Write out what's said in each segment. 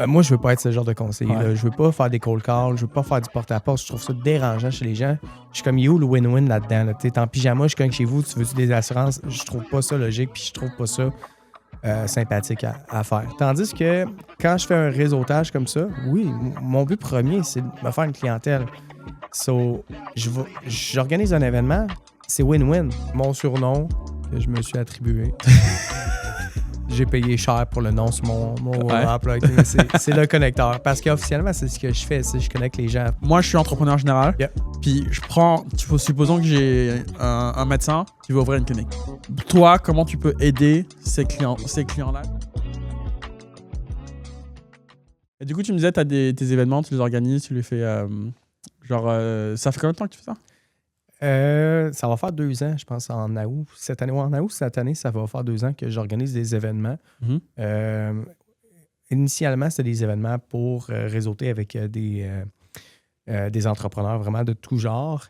Moi, je veux pas être ce genre de conseiller. Ouais. Je veux pas faire des cold calls, je veux pas faire du porte-à-porte. Je trouve ça dérangeant chez les gens. Je suis comme, où le win-win là-dedans? Là? T'es en pyjama, je suis comme chez vous, tu veux-tu des assurances? Je trouve pas ça logique, puis je trouve pas ça sympathique à faire. Tandis que quand je fais un réseautage comme ça, oui, mon but premier, c'est de me faire une clientèle. So, j'organise un événement, c'est win-win. Mon surnom que je me suis attribué. J'ai payé cher pour le nom sur mon emploi. C'est le connecteur. Parce qu'officiellement, c'est ce que je fais. Je connecte les gens. Moi, je suis entrepreneur général. Yeah. Puis, supposons que j'ai un médecin qui veut ouvrir une clinique. Toi, comment tu peux aider ces clients-là? Et du coup, tu me disais, tu as tes événements, tu les organises, tu les fais... ça fait combien de temps que tu fais ça? Ça va faire 2 ans, je pense, en août. Cette année, ça va faire 2 ans que j'organise des événements. Mm-hmm. Initialement, c'était des événements pour réseauter avec des entrepreneurs vraiment de tout genre.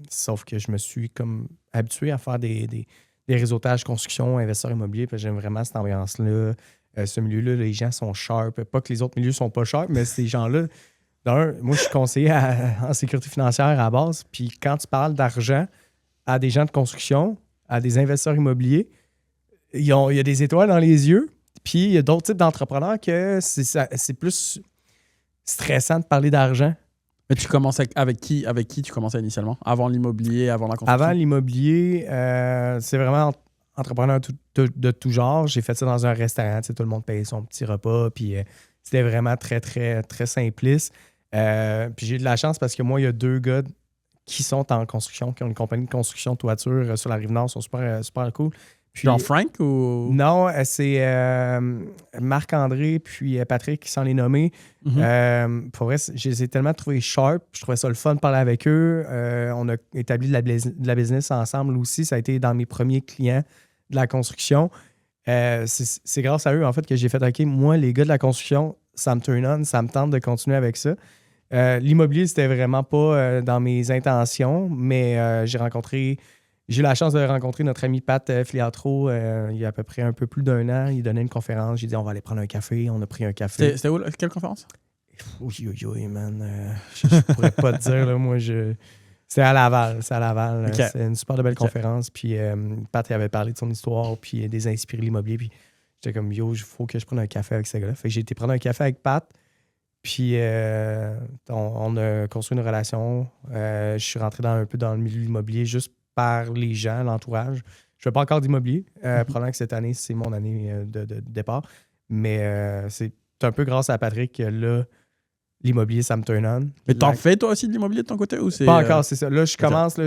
Sauf que je me suis comme habitué à faire des réseautages construction, investisseurs immobiliers. J'aime vraiment cette ambiance-là. Ce milieu-là, les gens sont sharp. Pas que les autres milieux sont pas sharp, mais ces gens-là... Moi, je suis conseiller en sécurité financière à la base. Puis quand tu parles d'argent à des gens de construction, à des investisseurs immobiliers, il y a des étoiles dans les yeux. Puis il y a d'autres types d'entrepreneurs que c'est plus stressant de parler d'argent. Mais tu commences avec qui tu commençais initialement? Avant l'immobilier, avant la construction? Avant l'immobilier, c'est vraiment entrepreneur de tout genre. J'ai fait ça dans un restaurant. Tout le monde payait son petit repas. Puis c'était vraiment très, très, très simpliste. Puis j'ai eu de la chance parce que moi, il y a 2 gars qui sont en construction, qui ont une compagnie de construction de toiture sur la Rive-Nord, sont super, super cool. Puis, genre Frank ou... Non, c'est Marc-André puis Patrick qui sont les nommés. Mm-hmm. Pour vrai, je les ai tellement trouvés sharp. Je trouvais ça le fun de parler avec eux. On a établi de la business ensemble aussi. Ça a été dans mes premiers clients de la construction. C'est grâce à eux, en fait, que j'ai fait « OK, moi, les gars de la construction, ça me turn on, ça me tente de continuer avec ça. » L'immobilier, c'était vraiment pas dans mes intentions, mais j'ai eu la chance de rencontrer notre ami Pat Filiatro il y a à peu près un peu plus d'1 an. Il donnait une conférence. J'ai dit, on va aller prendre un café. On a pris un café. C'était où? Quelle conférence? Oui, man. Je pourrais pas te dire, là, moi, C'était à Laval. Okay. C'est une super belle conférence. Puis Pat avait parlé de son histoire, puis des inspirés de l'immobilier. Puis j'étais comme, il faut que je prenne un café avec ces gars-là. Fait que j'ai été prendre un café avec Pat. Puis on a construit une relation. Je suis rentré un peu dans le milieu de l'immobilier juste par les gens, l'entourage. Je ne fais pas encore d'immobilier. Probablement que cette année, c'est mon année de départ. Mais c'est un peu grâce à Patrick que là, l'immobilier, ça me turn on. Mais t'en fais toi aussi de l'immobilier de ton côté ou c'est... Pas encore, c'est ça. Là, je commence, là,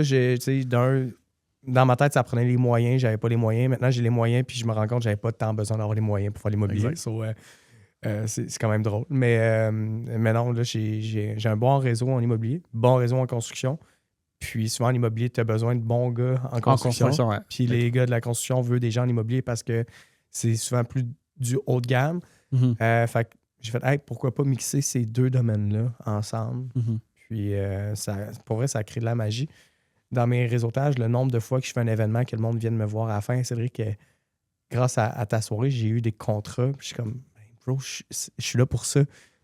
dans ma tête, ça prenait les moyens, j'avais pas les moyens. Maintenant, j'ai les moyens, puis je me rends compte que j'avais pas tant besoin d'avoir les moyens pour faire l'immobilier. C'est quand même drôle. Mais non, là, j'ai un bon réseau en immobilier, bon réseau en construction. Puis souvent, en immobilier, tu as besoin de bons gars en construction. Ouais. Puis les gars de la construction veulent des gens en immobilier parce que c'est souvent plus du haut de gamme. Mm-hmm. Fait que j'ai fait, pourquoi pas mixer ces 2 domaines-là ensemble. Mm-hmm. Puis pour vrai, ça crée de la magie. Dans mes réseautages, le nombre de fois que je fais un événement, que le monde vienne me voir à la fin, Cédric, grâce à ta soirée, j'ai eu des contrats. Puis je suis comme, bro, je suis là pour ça.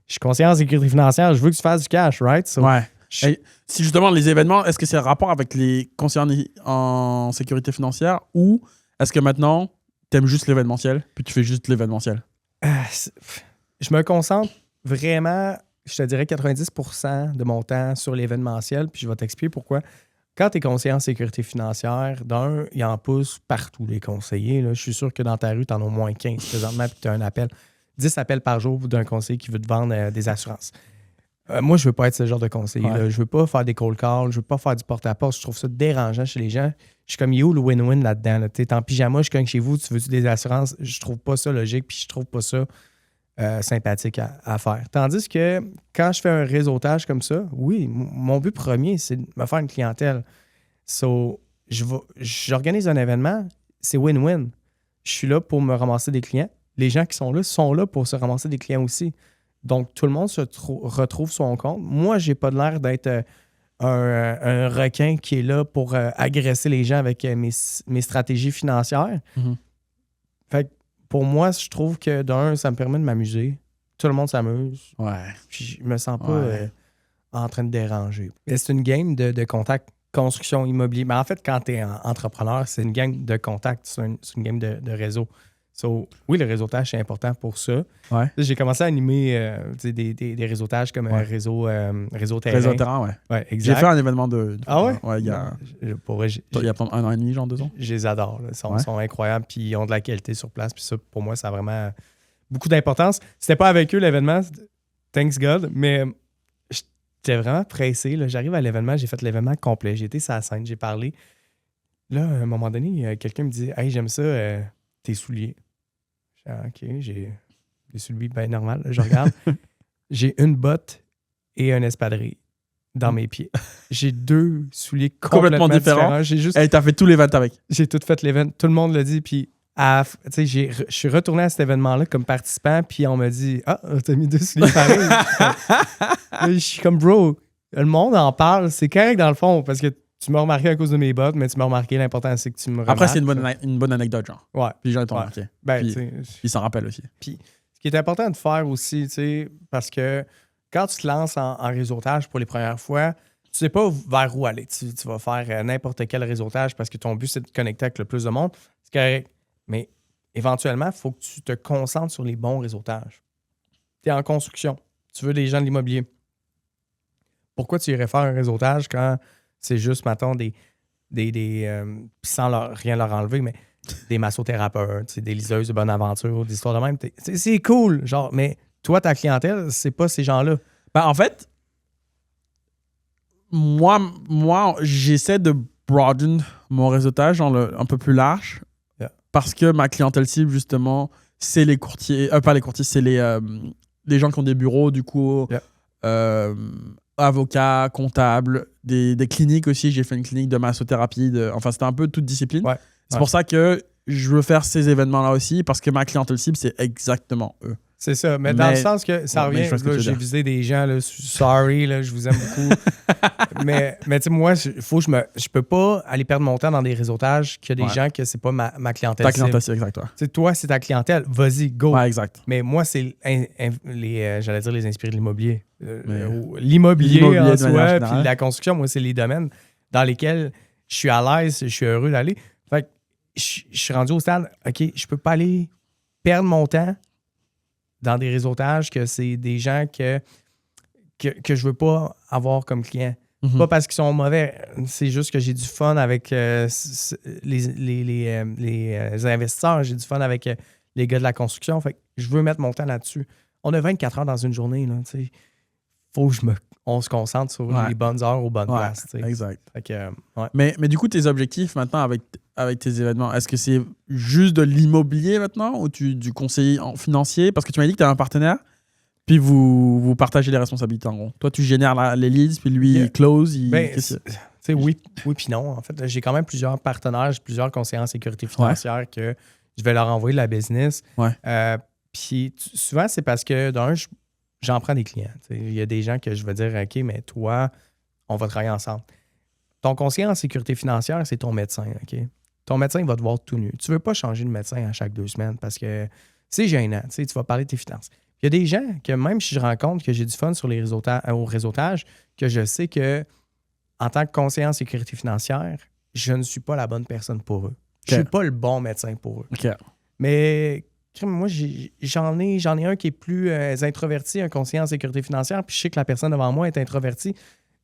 Je suis conseiller en sécurité financière, je veux que tu fasses du cash, right? So, ouais. Et si justement les événements, est-ce que c'est un rapport avec les conseillers en sécurité financière ou est-ce que maintenant, tu aimes juste l'événementiel puis tu fais juste l'événementiel? Je me concentre vraiment, je te dirais 90% de mon temps sur l'événementiel, puis je vais t'expliquer pourquoi. Quand tu es conseiller en sécurité financière, il en pousse partout les conseillers. Là. Je suis sûr que dans ta rue, tu en as au moins 15 présentement, puis tu as un appel. 10 appels par jour d'un conseiller qui veut te vendre des assurances. Moi, je veux pas être ce genre de conseiller. Ouais. Je veux pas faire des cold calls, je veux pas faire du porte-à-porte. Je trouve ça dérangeant chez les gens. Je suis comme, où le win-win là-dedans? Là? T'es en pyjama, je suis comme chez vous, tu veux-tu des assurances? Je trouve pas ça logique, puis je trouve pas ça sympathique à faire. Tandis que quand je fais un réseautage comme ça, oui, mon but premier, c'est de me faire une clientèle. So, j'organise un événement, c'est win-win. Je suis là pour me ramasser des clients. Les gens qui sont là pour se ramasser des clients aussi. Donc, tout le monde se retrouve son compte. Moi, j'ai pas l'air d'être un requin qui est là pour agresser les gens avec mes stratégies financières. Mm-hmm. Fait que pour moi, je trouve que d'un, ça me permet de m'amuser. tout le monde s'amuse. Ouais. Puis je me sens pas Ouais. en train de déranger. Mais c'est une game de contact construction immobilier. Mais en fait, quand tu es entrepreneur, c'est une game de contact, c'est une game de réseau. So, oui, le réseautage, c'est important pour ça. Ouais. J'ai commencé à animer des réseautages comme Ouais. réseau terrain. Réseau terrain, ouais. Ouais, J'ai exact. fait un événement de. Ah ouais? Ouais, il y a. Pour vrai, Il y a pendant 1 an et demi, genre 2 ans. je les adore. Là. Ouais. Ils sont incroyables, puis ils ont de la qualité sur place. Puis ça, pour moi, ça a vraiment beaucoup d'importance. C'était pas avec eux l'événement, thanks God, mais j'étais vraiment pressé. Là. J'arrive à l'événement, j'ai fait l'événement complet. J'ai été sur la scène, j'ai parlé. Là, à un moment donné, quelqu'un me dit « Hey, j'aime ça, tes souliers. » Je dis « OK, j'ai des souliers bien normaux. » Je regarde. J'ai une botte et un espadrille dans mes pieds. J'ai 2 souliers complètement différents. Hey, t'as fait tout l'event avec. J'ai tout fait l'événement. Tout le monde l'a dit. Puis, je suis retourné à cet événement-là comme participant. Puis, on m'a dit « Ah, t'as mis 2 souliers pareils. » Je suis comme « Bro, le monde en parle. C'est correct dans le fond parce que tu m'as remarqué à cause de mes bottes, mais tu m'as remarqué. L'important, c'est que tu me remarques. » Après, c'est une bonne anecdote, genre. Ouais. Puis les gens, ils t'ont Ouais. remarqué. Ben, Puis tu sais, ils s'en rappellent aussi. ce qui est important de faire aussi, tu sais, parce que quand tu te lances en réseautage pour les premières fois, tu sais pas vers où aller. Tu vas faire n'importe quel réseautage parce que ton but, c'est de te connecter avec le plus de monde. C'est correct. Mais éventuellement, il faut que tu te concentres sur les bons réseautages. Tu es en construction. Tu veux des gens de l'immobilier. Pourquoi tu irais faire un réseautage quand c'est juste, mettons, des puis sans rien leur enlever, mais des massothérapeutes, des liseuses de bonne aventure, des histoires de même. C'est cool, genre, mais toi, ta clientèle, c'est pas ces gens-là. Ben, en fait, moi j'essaie de broaden mon réseautage un peu plus large. Yeah. Parce que ma clientèle cible, justement, c'est les courtiers. Pas les courtiers, c'est les gens qui ont des bureaux, du coup. Yeah. Avocats, comptables, des cliniques aussi. J'ai fait une clinique de massothérapie. Enfin, c'était un peu toute discipline. Ouais. C'est pour ça que je veux faire ces événements-là aussi, parce que ma clientèle cible, c'est exactement eux. C'est ça, mais dans le sens que ça Ouais, mais revient, je vois ce que tu là, veux j'ai dire. visé des gens, là, sorry, là, je vous aime beaucoup. mais tu sais, moi, je peux pas aller perdre mon temps dans des réseautages qu'il y a des Ouais. gens que c'est pas ma clientèle. Ta clientèle cible, exact. Ouais. Tu sais, toi, c'est ta clientèle, vas-y, go. Ouais, exact. Mais moi, c'est j'allais dire les inspirés de l'immobilier. Mais, L'immobilier l'immobilier en de manière soi, générale. puis la construction, moi, c'est les domaines dans lesquels je suis à l'aise, je suis heureux d'aller. Fait que je suis rendu au stade, OK, je peux pas aller perdre mon temps dans des réseautages que c'est des gens que je veux pas avoir comme clients. Mhm. Pas parce qu'ils sont mauvais, c'est juste que j'ai du fun avec les investisseurs, j'ai du fun avec les gars de la construction. Fait que je veux mettre mon temps là-dessus. On a 24 heures dans une journée, là, tu sais. Faut que on se concentre sur Ouais. les bonnes heures aux bonnes Ouais, places. tu sais. exact. Fait que, ouais. Mais du coup, tes objectifs maintenant avec tes événements, est-ce que c'est juste de l'immobilier maintenant ou du conseiller financier? Parce que tu m'as dit que tu as un partenaire, puis vous partagez les responsabilités en gros. Toi, tu génères les leads, puis lui, Yeah. il close. Ben, qu'est-ce que- tu sais, oui puis non. En fait, j'ai quand même plusieurs partenaires, j'ai plusieurs conseillers en sécurité financière que je vais leur envoyer de la business. Ouais. Puis souvent, c'est parce que d'un, j'en prends des clients. Tu sais. Il y a des gens que je vais dire, OK, mais toi, on va travailler ensemble. Ton conseiller en sécurité financière, c'est ton médecin, OK? Ton médecin, il va te voir tout nu. Tu ne veux pas changer de médecin à chaque 2 semaines parce que c'est gênant. Tu sais, tu vas parler de tes finances. Il y a des gens que même si je rencontre que j'ai du fun sur au réseautage, que je sais que en tant que conseiller en sécurité financière, je ne suis pas la bonne personne pour eux. Je ne suis pas le bon médecin pour eux. OK. Mais moi, j'en ai un qui est plus introverti, un conseiller en sécurité financière, puis je sais que la personne devant moi est introvertie.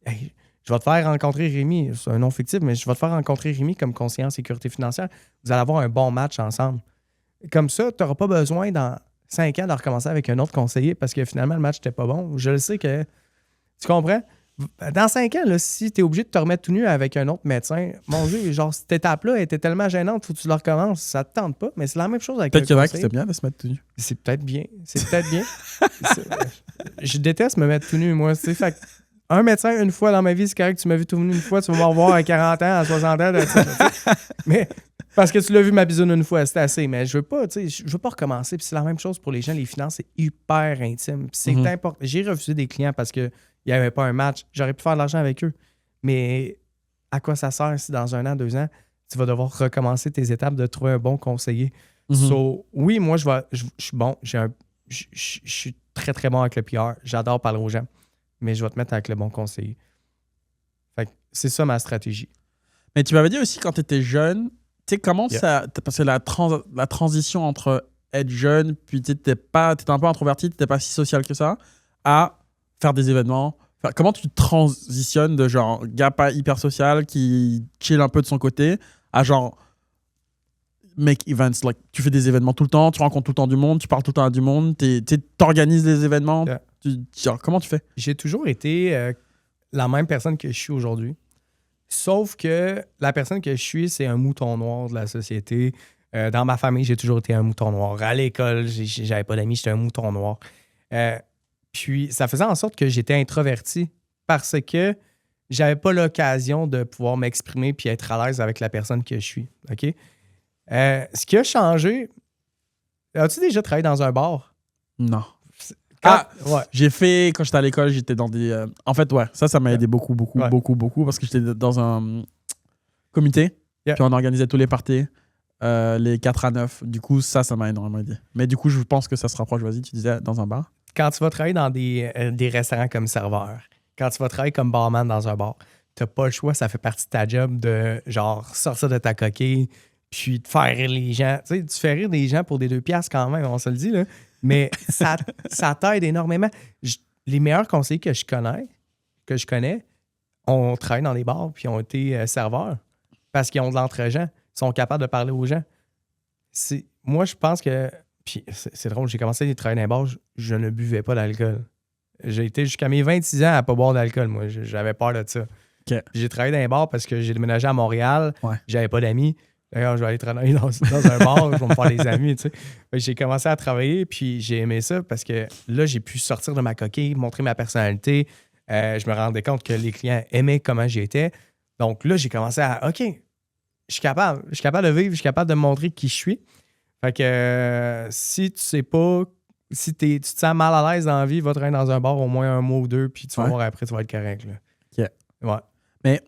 Hey, je vais te faire rencontrer Rémi, c'est un nom fictif, mais je vais te faire rencontrer Rémi comme conseiller en sécurité financière. Vous allez avoir un bon match ensemble. Comme ça, tu n'auras pas besoin dans 5 ans de recommencer avec un autre conseiller parce que finalement, le match n'était pas bon. Je le sais que... Tu comprends? Dans 5 ans, là, si tu es obligé de te remettre tout nu avec un autre médecin, mon Dieu, genre, cette étape-là était tellement gênante, faut que tu le recommences. Ça te tente pas, mais c'est la même chose avec Peut-être un qu'il y en a qui conseiller. c'était bien de se mettre tout nu. C'est peut-être bien. Je déteste me mettre tout nu, moi. Tu sais, fait que un médecin, une fois dans ma vie, c'est correct, tu m'as vu tout nu une fois, tu vas me revoir à 40 ans, à 60 ans. Mais parce que tu l'as vu ma bisoune une fois, c'était assez. Mais je veux pas, tu sais, je veux pas recommencer. Puis c'est la même chose pour les gens. Les finances, c'est hyper intime. Puis c'est important. J'ai refusé des clients parce qu'il n'y avait pas un match. J'aurais pu faire de l'argent avec eux. Mais à quoi ça sert si dans 1 an, 2 ans, tu vas devoir recommencer tes étapes de trouver un bon conseiller? So, oui, moi, je suis bon. je suis très, très bon avec le PR. J'adore parler aux gens, mais je vais te mettre avec le bon conseiller. Fait que c'est ça ma stratégie. Mais tu m'avais dit aussi quand tu étais jeune, tu sais, comment Yeah. ça. Parce que la transition entre être jeune, puis tu étais un peu introverti, tu n'étais pas si social que ça, à faire des événements. Enfin, comment tu transitionnes de genre gars pas hyper social qui chill un peu de son côté à genre make events, like, tu fais des événements tout le temps, tu rencontres tout le temps du monde, tu parles tout le temps à du monde, t'organises des événements. Yeah. Genre, comment tu fais? J'ai toujours été la même personne que je suis aujourd'hui. Sauf que la personne que je suis, c'est un mouton noir de la société. Dans ma famille, j'ai toujours été un mouton noir. À l'école, j'avais pas d'amis, j'étais un mouton noir. Puis ça faisait en sorte que j'étais introverti parce que j'avais pas l'occasion de pouvoir m'exprimer puis être à l'aise avec la personne que je suis. OK? Ce qui a changé... As-tu déjà travaillé dans un bar? Non. Ouais. J'ai fait, quand j'étais à l'école, j'étais dans des... En fait, ouais, ça m'a aidé beaucoup, Ouais. beaucoup, parce que j'étais dans un comité, Yeah. puis on organisait tous les parties, les 4 à 9. Du coup, ça m'a énormément aidé. Mais du coup, je pense que ça se rapproche, vas-y, tu disais, dans un bar. Quand tu vas travailler dans des restaurants comme serveur, quand tu vas travailler comme barman dans un bar, t'as pas le choix, ça fait partie de ta job de genre sortir de ta coquille puis de faire rire les gens. Tu sais, tu fais rire des gens pour des 2 piastres quand même, on se le dit, là. Mais ça t'aide énormément. Les meilleurs conseillers que je connais, ont travaillé dans des bars puis ont été serveurs parce qu'ils ont de l'entre-gens. Ils sont capables de parler aux gens. Moi, je pense que... Puis c'est drôle, j'ai commencé à travailler dans les bars, je ne buvais pas d'alcool. J'ai été jusqu'à mes 26 ans à pas boire d'alcool, moi. J'avais peur de ça. OK. J'ai travaillé dans les bars parce que j'ai déménagé à Montréal. Ouais. J'avais pas d'amis. D'ailleurs, je vais aller travailler dans un bar, je vais me faire des amis, tu sais. J'ai commencé à travailler, puis j'ai aimé ça parce que là, j'ai pu sortir de ma coquille, montrer ma personnalité. Je me rendais compte que les clients aimaient comment j'étais. Donc là, j'ai commencé à, OK, je suis capable de vivre, je suis capable de me montrer qui je suis. Fait que si tu sais pas, si tu te sens mal à l'aise dans la vie, va travailler dans un bar au moins un mois ou 2, puis tu vas voir après, tu vas être correct. Là. OK. Ouais. Mais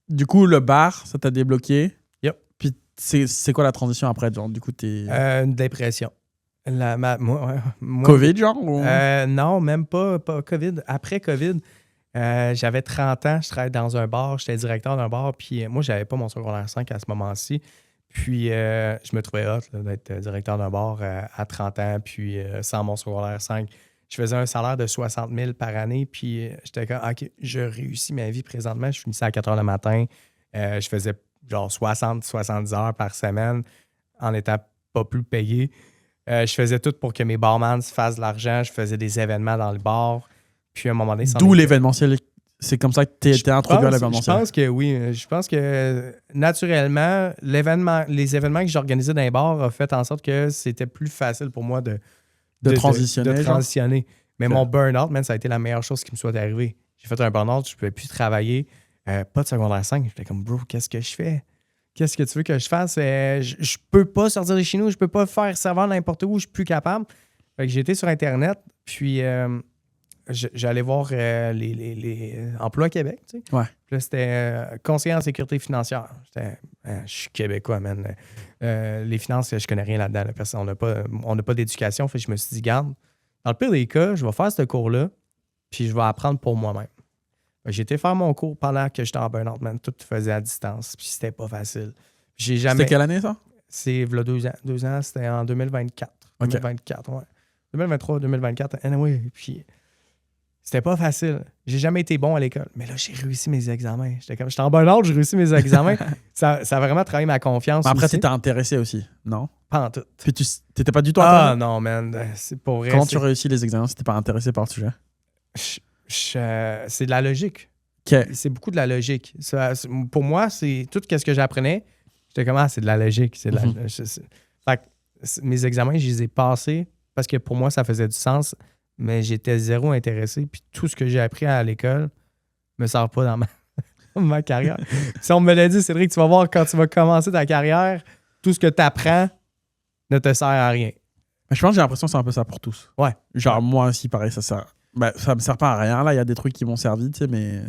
du coup, le bar, ça t'a débloqué. Yep. Puis c'est quoi la transition après? Genre, du coup, t'es... Une dépression. Moi, COVID, genre? Ou... non, même pas COVID. Après COVID, j'avais 30 ans, je travaillais dans un bar, j'étais directeur d'un bar, puis moi, j'avais pas mon secondaire 5 à ce moment-ci. Puis, je me trouvais hot là, d'être directeur d'un bar à 30 ans, puis sans mon secondaire 5. Je faisais un salaire de 60 000 par année, puis j'étais comme, OK, je réussis ma vie présentement. Je finissais à 4 heures le matin. Je faisais genre 70 heures par semaine en étant pas plus payé. Je faisais tout pour que mes barmans se fassent de l'argent. Je faisais des événements dans le bar. Puis, à un moment donné... D'où l'événementiel. C'est comme ça que t'es introduit à l'événementiel. Je pense que oui. Je pense que naturellement, les événements que j'organisais dans les bars ont fait en sorte que c'était plus facile pour moi de transitionner. Mais mon burn-out, man, ça a été la meilleure chose qui me soit arrivée. J'ai fait un burn-out, je ne pouvais plus travailler. Pas de secondaire 5. J'étais comme, bro, qu'est-ce que je fais? Qu'est-ce que tu veux que je fasse? Je peux pas sortir de chez nous, je peux pas faire serveur n'importe où, je suis plus capable. Fait que j'ai été sur Internet, puis... j'allais voir les Emplois Québec, tu sais. Ouais. Puis là, c'était conseiller en sécurité financière. Je suis québécois, man. Les finances, je connais rien là-dedans. Là. On n'a pas d'éducation. Fait que je me suis dit, garde, dans le pire des cas, je vais faire ce cours-là, puis je vais apprendre pour moi-même. J'ai été faire mon cours pendant que j'étais en burn-out, man. Tout faisait à distance, puis c'était pas facile. C'était quelle année, ça? C'est là 2 ans. 2 ans, c'était en 2024. Okay. 2024, ouais. 2023, 2024. Anyway, puis... C'était pas facile. J'ai jamais été bon à l'école. Mais là, j'ai réussi mes examens. J'étais en burn-out, j'ai réussi mes examens. ça a vraiment travaillé ma confiance. Après, aussi. tu t'es intéressé aussi, non? Pas en tout. Puis tu t'étais pas du tout intéressé? Ah non, man. C'est pour vrai. Comment tu réussis les examens si t'es pas intéressé par le sujet? C'est de la logique. Okay. C'est beaucoup de la logique. Pour moi, c'est tout ce que j'apprenais. J'étais comme, c'est de la logique. C'est de la, fait que mes examens, je les ai passés parce que pour moi, ça faisait du sens. Mais j'étais zéro intéressé. Puis tout ce que j'ai appris à l'école me sert pas dans ma carrière. Si on me l'a dit, Cédric, tu vas voir quand tu vas commencer ta carrière, tout ce que tu apprends ne te sert à rien. Mais je pense que j'ai l'impression que c'est un peu ça pour tous. Ouais. Genre, moi aussi, pareil, ça me sert pas à rien. Là, il y a des trucs qui m'ont servi, tu sais, mais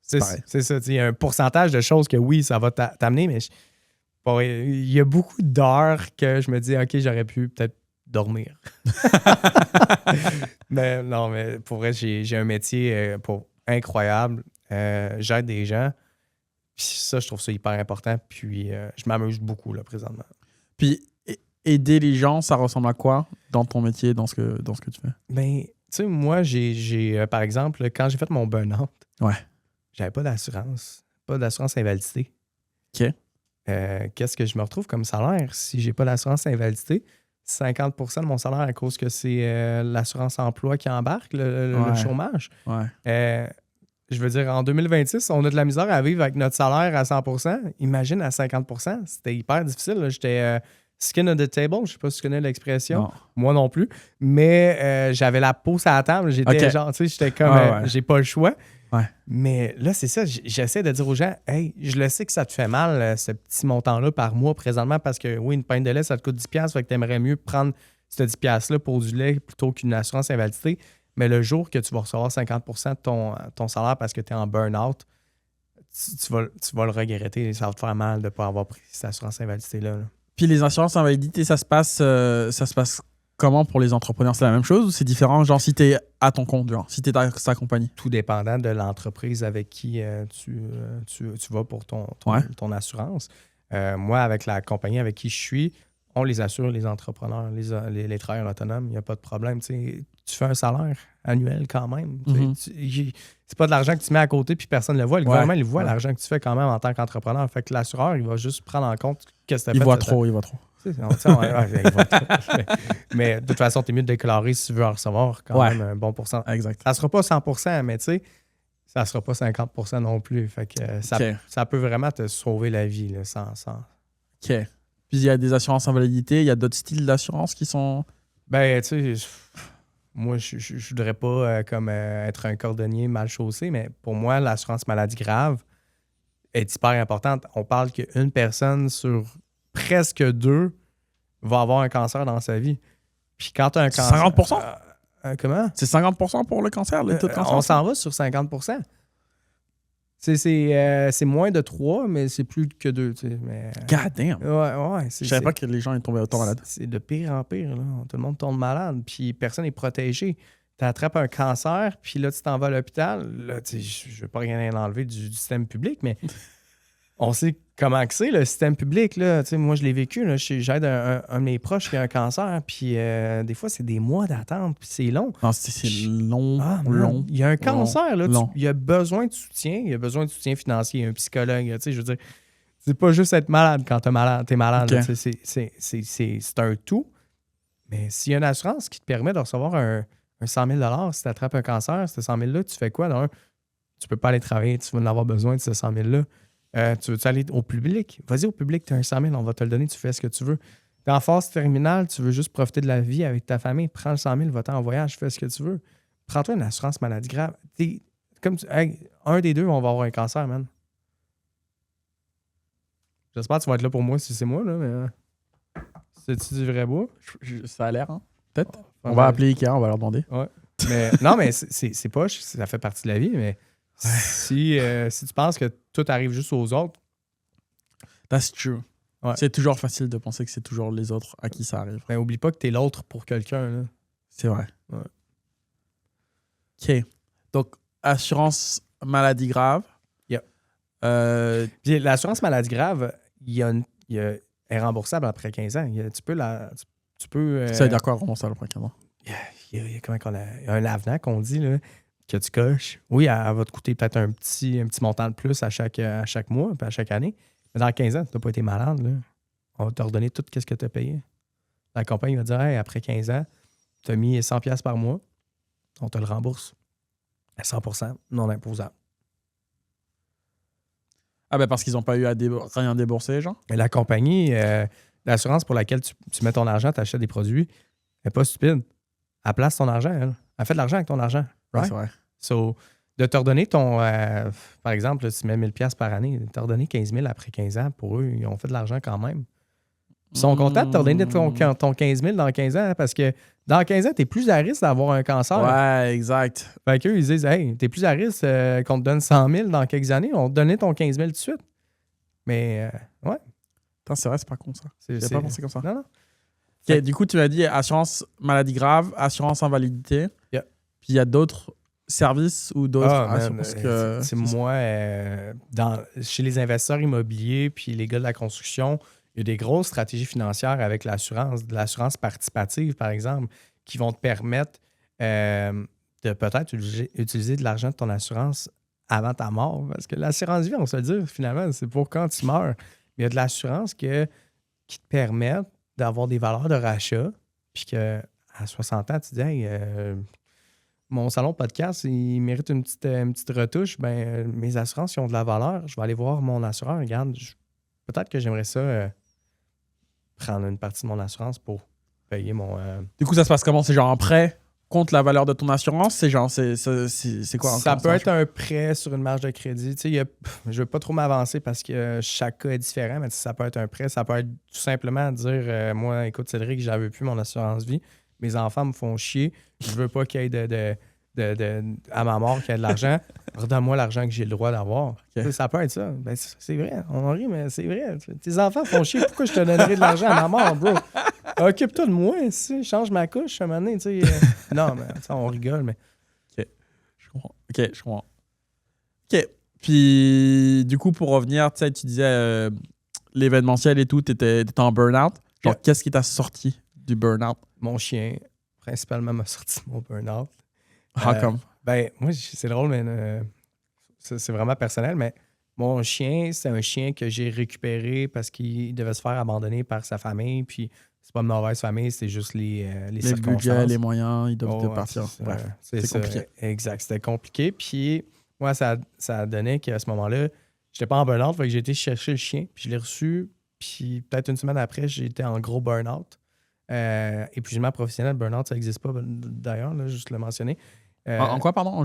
c'est pareil. C'est ça. Il y a un pourcentage de choses que oui, ça va t'amener, mais il y a beaucoup d'heures que je me dis, OK, j'aurais pu peut-être dormir. Mais non, mais pour vrai, j'ai un métier incroyable. J'aide des gens. Puis ça, je trouve ça hyper important. Puis je m'amuse beaucoup là, présentement. Puis aider les gens, ça ressemble à quoi dans ton métier, dans ce que tu fais? Ben, tu sais, moi, j'ai par exemple, quand j'ai fait mon burn-out, j'avais pas d'assurance. Pas d'assurance invalidité. OK. Qu'est-ce que je me retrouve comme salaire si j'ai pas d'assurance invalidité? 50% de mon salaire à cause que c'est l'assurance emploi qui embarque, le chômage. Ouais. Je veux dire, en 2026, on a de la misère à vivre avec notre salaire à 100%. Imagine à 50%. C'était hyper difficile. Là. J'étais skin on the table. Je sais pas si tu connais l'expression. Non. Moi non plus. Mais j'avais la peau à la table. J'étais genre, tu sais, j'étais comme, j'ai pas le choix. Ouais. Mais là, c'est ça. J'essaie de dire aux gens, hey, je le sais que ça te fait mal, ce petit montant-là par mois présentement, parce que oui, une pinte de lait, ça te coûte 10$. Fait que t'aimerais mieux prendre ce 10$-là pour du lait plutôt qu'une assurance invalidité. Mais le jour que tu vas recevoir 50% de ton salaire parce que tu es en burn-out, tu vas le regretter. Ça va te faire mal de ne pas avoir pris cette assurance invalidité-là. Là. Puis les assurances invalidité, ça se passe comment pour les entrepreneurs? C'est la même chose ou c'est différent? Genre si tu es à ton compte, genre, si tu es dans sa compagnie? Tout dépendant de l'entreprise avec qui tu vas pour ton assurance. Moi, avec la compagnie avec qui je suis, on les assure, les entrepreneurs, les travailleurs autonomes. Il n'y a pas de problème. Tu fais un salaire annuel quand même. Mm-hmm. C'est pas de l'argent que tu mets à côté puis personne ne le voit. Le gouvernement, il voit l'argent que tu fais quand même en tant qu'entrepreneur. Fait que l'assureur, il va juste prendre en compte qu'est-ce que tu as fait. Il voit trop. Il voit trop. Mais de toute façon, tu es mieux de déclarer si tu veux en recevoir quand même un bon pourcentage. Exact. Ça ne sera pas 100%, mais tu sais, ça ne sera pas 50% non plus. Fait que ça peut vraiment te sauver la vie là, sans. OK. Puis il y a des assurances invalidité, il y a d'autres styles d'assurance qui sont... Ben, tu sais, moi, je ne voudrais pas être un cordonnier mal chaussé, mais pour moi, l'assurance maladie grave est hyper importante. On parle qu'une personne sur presque 2 va avoir un cancer dans sa vie. Puis quand tu as un cancer... 50%? Comment? C'est 50% pour le cancer, le taux de cancer? On s'en va sur 50%. C'est moins de 3, mais c'est plus que 2. Tu sais, mais... God damn! Ouais. Je savais pas que les gens tombaient autant malades. C'est de pire en pire. Là. Tout le monde tombe malade, puis personne n'est protégé. Tu attrapes un cancer, puis là, tu t'en vas à l'hôpital. Là, je ne veux pas rien enlever du système public, mais on sait comment que c'est, le système public. Là. Moi, je l'ai vécu. Là. J'aide un de mes proches qui a un cancer, puis des fois, c'est des mois d'attente, puis c'est long. Non, c'est long. Long. Il y a un cancer, là. Il y a besoin de soutien. Il y a besoin de soutien financier, un psychologue. Je veux dire, c'est pas juste être malade quand t'es malade. Okay. C'est un tout. Mais s'il y a une assurance qui te permet de recevoir un 100 000 si tu attrapes un cancer, ce 100 000-là, tu fais quoi? Tu peux pas aller travailler, tu vas en avoir besoin de ce 100 000-là. Tu veux aller au public? Vas-y au public, tu as un 100 000, on va te le donner, tu fais ce que tu veux. T'es en phase terminale, tu veux juste profiter de la vie avec ta famille, prends le 100 000, va-t'en en voyage, fais ce que tu veux. Prends-toi une assurance maladie grave. Un des deux, on va avoir un cancer, man. J'espère que tu vas être là pour moi si c'est moi, là, mais... C'est-tu du vrai bois? Ça a l'air, hein? Peut-être. On va appeler Ikea, on va leur demander. Ouais. Mais, non, mais c'est poche, ça fait partie de la vie, mais si tu penses que tout arrive juste aux autres... That's true. Ouais. C'est toujours facile de penser que c'est toujours les autres à qui ça arrive. Mais oublie pas que t'es l'autre pour quelqu'un, là. C'est vrai. Ouais. OK. Donc, assurance maladie grave. Yep. Puis l'assurance maladie grave, est remboursable après 15 ans. Tu peux... Ça veut dire quoi, remboursable après 15 ans? Il y a un avenant qu'on dit, là, que tu coches. Oui, elle va te coûter peut-être un petit montant de plus à chaque mois, puis à chaque année. Mais dans 15 ans, tu n'as pas été malade. Là. On va te redonner tout ce que tu as payé. La compagnie va dire, hey, après 15 ans, tu as mis 100$ par mois, on te le rembourse à 100% non imposable. Ah ben parce qu'ils n'ont pas eu à rien débourser, genre? Mais la compagnie, l'assurance pour laquelle tu mets ton argent, tu achètes des produits, elle n'est pas stupide. Elle place ton argent, elle. Elle fait de l'argent avec ton argent. Right? C'est vrai. So, de te redonner ton... par exemple, tu mets 1000$ par année, de te redonner 15 000 après 15 ans, pour eux, ils ont fait de l'argent quand même. Ils sont contents de te redonner ton 15 000 dans 15 ans parce que dans 15 ans, tu es plus à risque d'avoir un cancer. Ouais, exact. Fait qu'eux, ils disent, hey, tu es plus à risque qu'on te donne 100 000 dans quelques années, on te donnait ton 15 000 tout de suite. Mais, ouais. Attends, c'est vrai, c'est pas con ça. J'ai pas pensé comme ça. Non. Ok, du coup, tu m'as dit assurance maladie grave, assurance invalidité. Yeah. Puis il y a d'autres services ou d'autres Man, assurances que... c'est moi, chez les investisseurs immobiliers puis les gars de la construction, il y a des grosses stratégies financières avec l'assurance, de l'assurance participative, par exemple, qui vont te permettre de peut-être utiliser de l'argent de ton assurance avant ta mort. Parce que l'assurance vie, on se le dit, finalement, c'est pour quand tu meurs. Mais il y a de l'assurance qui te permet d'avoir des valeurs de rachat, puis qu'à 60 ans, tu te dis, hey, mon salon podcast, il mérite une petite retouche. Ben, mes assurances, ils ont de la valeur. Je vais aller voir mon assureur. Regarde, peut-être que j'aimerais ça prendre une partie de mon assurance pour payer mon. Du coup, ça se passe comment? C'est genre un prêt contre la valeur de ton assurance? C'est genre, c'est quoi encore? Ça peut être un prêt sur une marge de crédit. Tu sais, je ne veux pas trop m'avancer parce que chaque cas est différent, mais ça peut être un prêt. Ça peut être tout simplement dire moi, écoute, Cédric, j'en veux plus mon assurance vie. Mes enfants me font chier. Je veux pas qu'il y ait à ma mort qu'il y ait de l'argent. Redonne-moi l'argent que j'ai le droit d'avoir. Okay. Ça peut être ça. Ben, c'est vrai. On en rit, mais c'est vrai. Tes enfants font chier. Pourquoi je te donnerais de l'argent à ma mort, bro? Occupe-toi de moi. Change ma couche un moment donné. Non, mais ça, on rigole, mais. OK. Je comprends. OK. Puis, du coup, pour revenir, tu disais l'événementiel et tout, t'étais en burn-out. Genre, qu'est-ce qui t'a sorti du burn-out? Mon chien, principalement, m'a sorti de mon burn-out. Comme? Ben, moi, c'est drôle, mais c'est vraiment personnel, mais mon chien, c'est un chien que j'ai récupéré parce qu'il devait se faire abandonner par sa famille, puis c'est pas une mauvaise famille, c'est juste les circonstances. Budgets, les moyens, ils doivent partir. Bref, c'est compliqué. Exact, c'était compliqué, puis moi, ça a donné qu'à ce moment-là, j'étais pas en burn-out, fait que j'ai été chercher le chien, puis je l'ai reçu, puis peut-être une semaine après, j'étais en gros burn-out. Épuisement professionnel, burn-out, ça n'existe pas d'ailleurs, là, juste le mentionner. En quoi, pardon?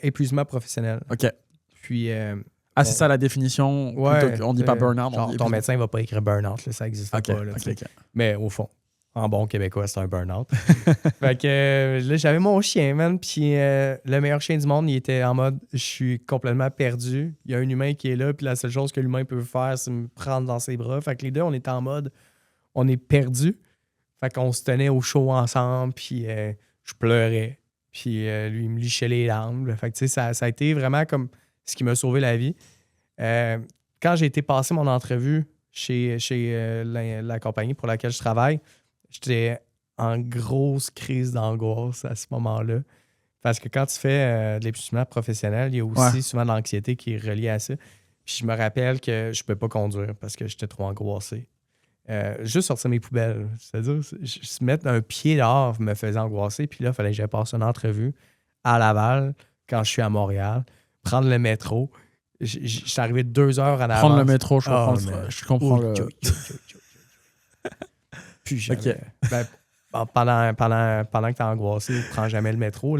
Épuisement professionnel. OK. Puis. c'est ça la définition. Ouais, on dit pas burn-out. Genre, ton médecin ne va pas écrire burn-out, là, ça n'existe pas. Là, OK. Mais au fond, en bon québécois, c'est un burn-out. Fait que là, j'avais mon chien, man. Puis le meilleur chien du monde, il était en mode je suis complètement perdu. Il y a un humain qui est là, puis la seule chose que l'humain peut faire, c'est me prendre dans ses bras. Fait que les deux, on était en mode on est perdu. Fait qu'on se tenait au chaud ensemble, puis je pleurais. Puis lui, il me lichait les larmes. Fait que tu sais, ça a été vraiment comme ce qui m'a sauvé la vie. Quand j'ai été passer mon entrevue chez la compagnie pour laquelle je travaille, j'étais en grosse crise d'angoisse à ce moment-là. Parce que quand tu fais de l'épuisement professionnel, il y a aussi souvent de l'anxiété qui est reliée à ça. Puis je me rappelle que je ne pouvais pas conduire parce que j'étais trop angoissé. Juste sortir mes poubelles. C'est-à-dire, se mettre un pied dehors me faisait angoisser. Puis là, il fallait que j'aille passer une entrevue à Laval quand je suis à Montréal, prendre le métro. Je suis arrivé 2 heures en avance. Prendre le métro, je comprends le... Puis jamais. Ben, pendant que t'es angoissé, prends jamais le métro.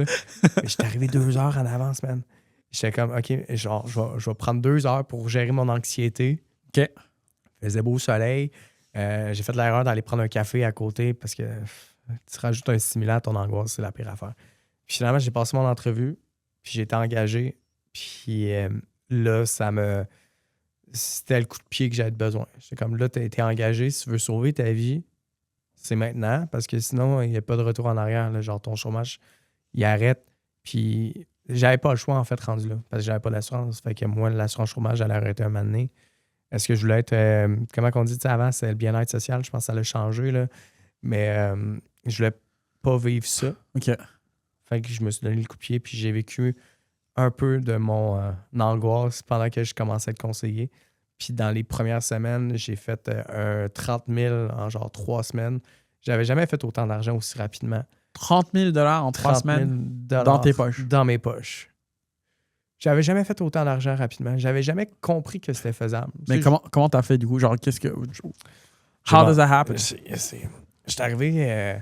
J'étais arrivé 2 heures en avance, man. J'étais comme, OK, genre, je vais prendre 2 heures pour gérer mon anxiété. OK. Il faisait beau soleil. J'ai fait l'erreur d'aller prendre un café à côté parce que tu rajoutes un stimulant à ton angoisse, c'est la pire affaire. Puis finalement, j'ai passé mon entrevue, puis j'ai été engagé. Puis là, c'était le coup de pied que j'avais besoin. J'étais comme là, tu as été engagé. Si tu veux sauver ta vie, c'est maintenant parce que sinon, il n'y a pas de retour en arrière. Là, genre, ton chômage, il arrête. Puis j'avais pas le choix, en fait, rendu là parce que j'avais pas d'assurance. Fait que moi, l'assurance chômage, j'allais arrêter un moment donné. Est-ce que je voulais être... comment on dit avant, c'est le bien-être social. Je pense que ça l'a changé, là. Mais je voulais pas vivre ça. OK. Fait que je me suis donné le coup de pied puis j'ai vécu un peu de mon angoisse pendant que je commençais à être conseiller. Puis dans les premières semaines, j'ai fait un 30 000 en genre 3 semaines. J'avais jamais fait autant d'argent aussi rapidement. 30 000 en 3 semaines dans tes poches. Dans mes poches. J'avais jamais fait autant d'argent rapidement. J'avais jamais compris que c'était faisable. Mais comment t'as fait du coup? Genre, qu'est-ce que... How does that happen? J'étais arrivé...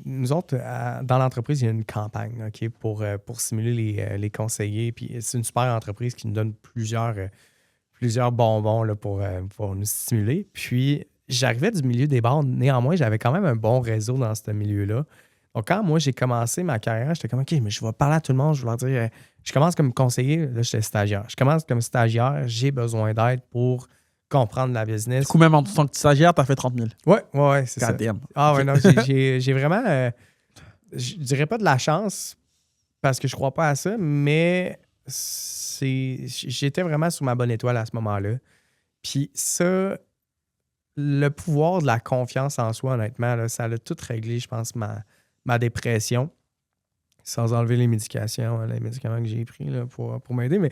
nous autres, dans l'entreprise, il y a une campagne pour stimuler les conseillers. Puis c'est une super entreprise qui nous donne plusieurs bonbons là, pour nous stimuler. Puis j'arrivais du milieu des bars. Néanmoins, j'avais quand même un bon réseau dans ce milieu-là. Donc, quand moi, j'ai commencé ma carrière, j'étais comme, OK, mais je vais parler à tout le monde. Je vais leur dire, je commence comme conseiller. Là, j'étais stagiaire. Je commence comme stagiaire. J'ai besoin d'aide pour comprendre la business. Du coup, même en tant que stagiaire, t'as fait 30 000. Ouais, c'est ça. God damn. Ah ouais, non, j'ai vraiment, je dirais pas de la chance, parce que je crois pas à ça, mais j'étais vraiment sous ma bonne étoile à ce moment-là. Puis ça, le pouvoir de la confiance en soi, honnêtement, là, ça a tout réglé, je pense, ma dépression. Sans enlever les médications, les médicaments que j'ai pris là, pour m'aider. Mais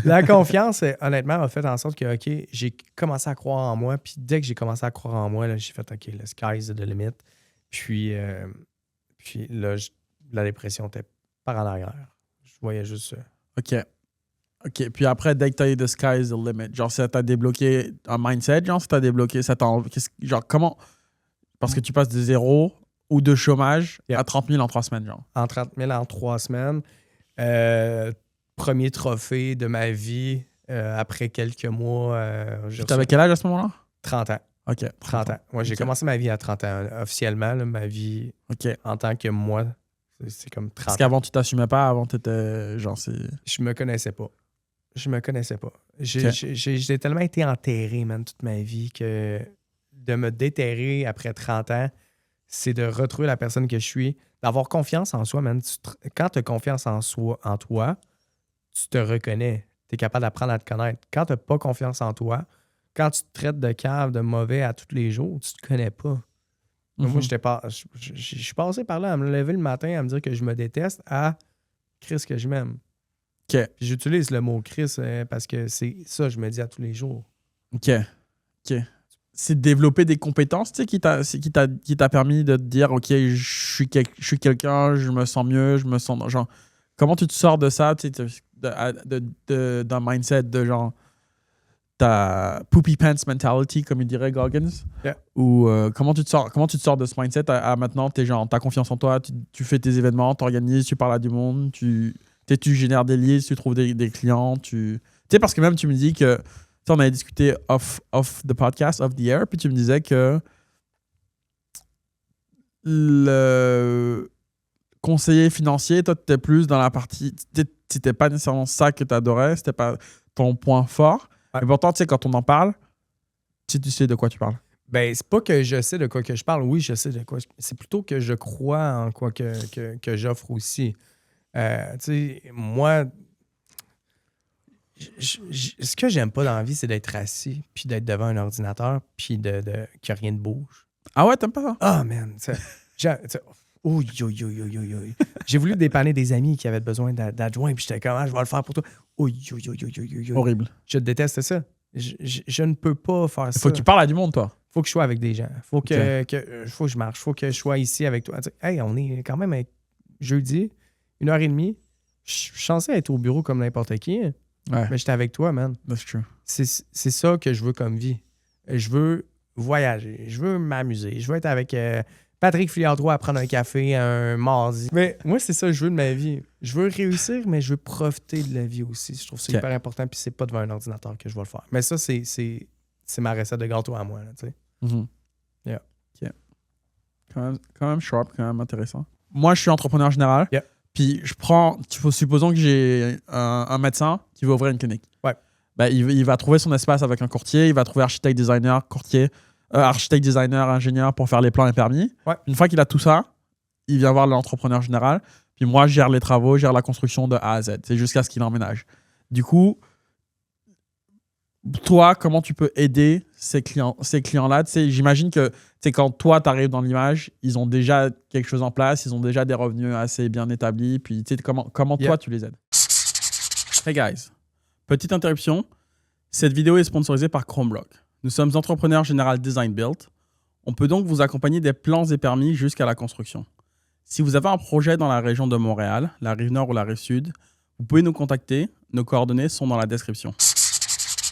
la confiance, honnêtement, a fait en sorte que, OK, j'ai commencé à croire en moi. Puis dès que j'ai commencé à croire en moi, là, j'ai fait, OK, le sky's the limit. Puis là, la dépression était par en arrière. Je voyais juste ça. OK. Puis après, dès que t'as eu the sky's the limit, genre, ça t'a débloqué un mindset, genre, ça t'a débloqué, genre, comment? Parce que tu passes de 0 ou de chômage à 30 000 en 3 semaines, genre. En 30 000 en 3 semaines. Premier trophée de ma vie après quelques mois. T'avais quel âge à ce moment-là? 30 ans. OK. 30 ans. Moi, j'ai commencé ma vie à 30 ans. Officiellement, là, ma vie en tant que moi, c'est comme 30 ans. Parce qu'avant, tu t'assumais pas. Avant, t'étais genre, Je me connaissais pas. J'ai tellement été enterré, man, toute ma vie que de me déterrer après 30 ans, c'est de retrouver la personne que je suis, d'avoir confiance en soi, man. Quand tu as confiance en toi, tu te reconnais. Tu es capable d'apprendre à te connaître. Quand tu n'as pas confiance en toi, quand tu te traites de cave, de mauvais à tous les jours, tu te connais pas. Moi, je suis passé par là à me lever le matin, à me dire que je me déteste, à Chris que je m'aime. OK. Puis j'utilise le mot Chris parce que c'est ça que je me dis à tous les jours. OK. C'est de développer des compétences, tu sais, qui t'a permis de te dire, OK, je suis quelqu'un, je me sens mieux, je me sens... Genre, comment tu te sors de ça, tu sais, d'un mindset de genre ta poopy pants mentality, comme il dirait Goggins? Yeah. Ou comment tu te sors de ce mindset à maintenant, t'as confiance en toi, tu fais tes événements, t'organises, tu parles à du monde, tu génères des leads, tu trouves des clients, tu sais, parce que même tu me dis que on avait discuté off the podcast, off the air, puis tu me disais que le conseiller financier, toi, tu étais plus dans la partie... C'était pas nécessairement ça que tu adorais, c'était pas ton point fort. Ouais. Mais pourtant, tu sais, quand on en parle, tu sais de quoi tu parles. Ben, c'est pas que je sais de quoi que je parle. Oui, je sais de quoi. C'est plutôt que je crois en quoi que j'offre aussi. Tu sais, moi... ce que j'aime pas dans la vie, c'est d'être assis, puis d'être devant un ordinateur, puis que rien ne bouge. Ah ouais, t'aimes pas ça? Ah, man! J'ai voulu dépanner des amis qui avaient besoin d'adjoints, puis j'étais comme, je vais le faire pour toi. Horrible. Je déteste ça. Je ne peux pas faire ça. Faut que tu parles à du monde, toi. Faut que je sois avec des gens. Faut que je marche. Faut que je sois ici avec toi. Hey, on est quand même jeudi, 1h30. Je suis censé être au bureau comme n'importe qui. Ouais. Mais j'étais avec toi, man. That's true. C'est ça que je veux comme vie. Je veux voyager. Je veux m'amuser. Je veux être avec Patrick Filiatro à prendre un café un mardi. Mais moi, c'est ça que je veux de ma vie. Je veux réussir, mais je veux profiter de la vie aussi. Je trouve ça hyper important. Puis c'est pas devant un ordinateur que je vais le faire. Mais ça, c'est ma recette de gâteau à moi. Là, tu sais. Mm-hmm. Yeah. Okay. Quand même sharp, quand même intéressant. Moi, je suis entrepreneur général. Yeah. Puis supposons que j'ai un médecin qui veut ouvrir une clinique. Ouais. Ben, il va trouver son espace avec un courtier, il va trouver architecte, designer, architecte, designer, ingénieur pour faire les plans et permis. Ouais. Une fois qu'il a tout ça, il vient voir l'entrepreneur général. Puis moi, je gère les travaux, je gère la construction de A à Z. C'est jusqu'à ce qu'il emménage. Du coup, toi, comment tu peux aider ces clients-là? J'imagine que quand toi, tu arrives dans l'image, ils ont déjà quelque chose en place, ils ont déjà des revenus assez bien établis. Puis comment toi, tu les aides? Hey guys, petite interruption. Cette vidéo est sponsorisée par Chromeblock. Nous sommes entrepreneurs général design build. On peut donc vous accompagner des plans et permis jusqu'à la construction. Si vous avez un projet dans la région de Montréal, la rive nord ou la rive sud, vous pouvez nous contacter. Nos coordonnées sont dans la description.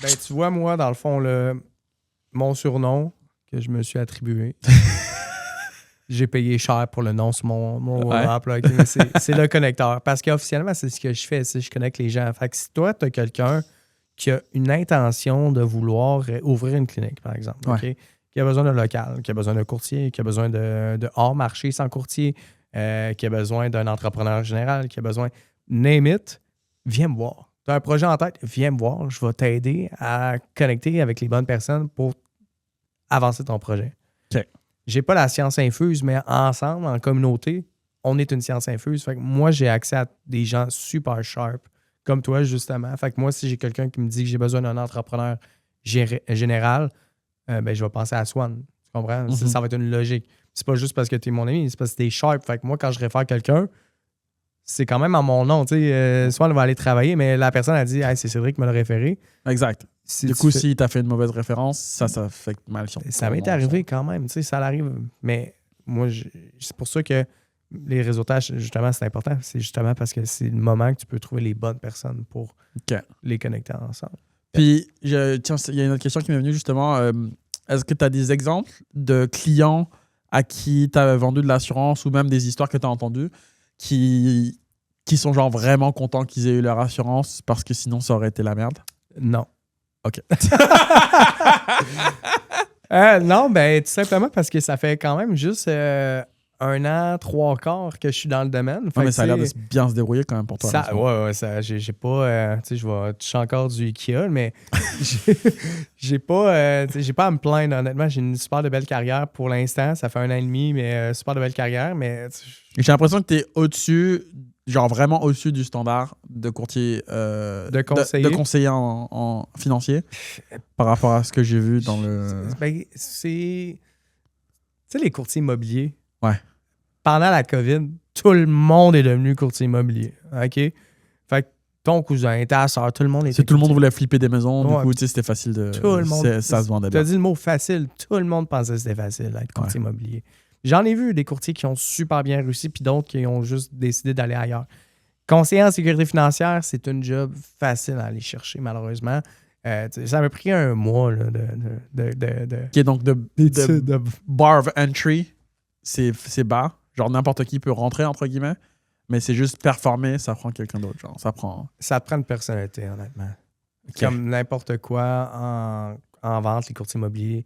Ben, tu vois, moi, dans le fond, mon surnom que je me suis attribué, j'ai payé cher pour le nom sur mon emploi. C'est le connecteur. Parce qu'officiellement, c'est ce que je fais. Je connecte les gens. Fait que si toi, tu as quelqu'un qui a une intention de vouloir ouvrir une clinique, par exemple, ouais. Okay? Qui a besoin d'un local, qui a besoin d'un courtier, qui a besoin de hors-marché sans courtier, qui a besoin d'un entrepreneur général, qui a besoin... Name it, viens me voir. tu as un projet en tête, viens me voir, je vais t'aider à connecter avec les bonnes personnes pour avancer ton projet. OK. J'ai pas la science infuse, mais ensemble, en communauté, on est une science infuse. Fait que moi, j'ai accès à des gens super sharp, comme toi, justement. Fait que moi, si j'ai quelqu'un qui me dit que j'ai besoin d'un entrepreneur général, ben, je vais penser à Swan. Tu comprends? Mm-hmm. Ça va être une logique. C'est pas juste parce que tu es mon ami, c'est parce que tu es sharp. Fait que moi, quand je réfère quelqu'un, c'est quand même à mon nom. Swan va aller travailler, mais la personne a dit hey, c'est Cédric qui me l'a référé. Exact. Du coup, si tu as fait une mauvaise référence, ça fait mal. Ça m'est arrivé quand même. Ça l'arrive. Mais moi, c'est pour ça que les réseautages, justement, c'est important. C'est justement parce que c'est le moment que tu peux trouver les bonnes personnes pour les connecter ensemble. Puis, tiens, il y a une autre question qui m'est venue justement. Est-ce que tu as des exemples de clients à qui tu as vendu de l'assurance ou même des histoires que tu as entendues qui sont genre vraiment contents qu'ils aient eu leur assurance parce que sinon ça aurait été la merde? Non. OK. Non, ben tout simplement parce que ça fait quand même juste 1 an, 3 quarts que je suis dans le domaine. Non, mais ça a l'air de bien se débrouiller quand même pour toi. Ouais, j'ai pas... tu sais, je vais toucher encore du Ikea, mais j'ai pas à me plaindre, honnêtement. J'ai une super de belle carrière pour l'instant. Ça fait 1 an et demi, mais super de belle carrière, mais... J'ai l'impression que tu es au-dessus, genre vraiment au-dessus du standard de courtier... de conseiller en financier par rapport à ce que j'ai vu dans le... Ben, c'est... Tu sais, les courtiers immobiliers... Ouais. Pendant la COVID, tout le monde est devenu courtier immobilier. OK? Fait que ton cousin, ta soeur, tout le monde était. Tout le monde voulait flipper des maisons, ouais, du coup, c'était facile de. Tout le monde. Ça se vendait bien. Tu as dit le mot facile. Tout le monde pensait que c'était facile d'être courtier immobilier. J'en ai vu des courtiers qui ont super bien réussi, puis d'autres qui ont juste décidé d'aller ailleurs. Conseiller en sécurité financière, c'est une job facile à aller chercher, malheureusement. Ça m'a pris 1 mois là, OK, donc de bar of entry, c'est bas. Genre, n'importe qui peut rentrer, entre guillemets, mais c'est juste performer, ça prend quelqu'un d'autre. Genre, ça te prend une personnalité, honnêtement. Okay. Comme n'importe quoi en vente, les courtiers immobiliers.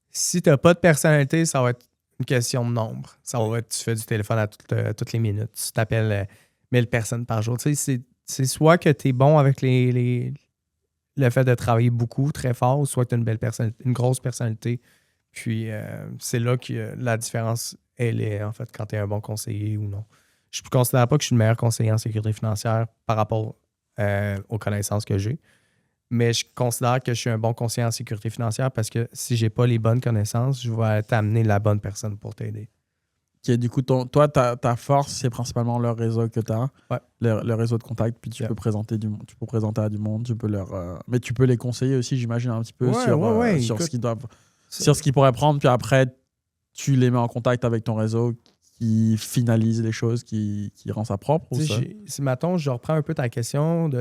Si tu n'as pas de personnalité, ça va être une question de nombre. Ça va être, tu fais du téléphone à toutes les minutes. Tu t'appelles 1000 personnes par jour. Tu sais, c'est soit que tu es bon avec le fait de travailler beaucoup, très fort, ou soit que tu as une belle personnalité, une grosse personnalité. Puis c'est là que la différence, elle est, en fait, quand tu es un bon conseiller ou non. Je ne considère pas que je suis le meilleur conseiller en sécurité financière par rapport aux connaissances que j'ai. Mais je considère que je suis un bon conseiller en sécurité financière parce que si je n'ai pas les bonnes connaissances, je vais t'amener la bonne personne pour t'aider. Okay, du coup, toi, ta force, c'est principalement le réseau que tu as, le réseau de contact, puis tu peux présenter à du monde, tu peux mais tu peux les conseiller aussi, j'imagine, un petit peu sur ce qu'ils doivent... Sur ce qu'ils pourraient prendre, puis après, tu les mets en contact avec ton réseau qui finalise les choses, qui rend ça propre. Mettons, je reprends un peu ta question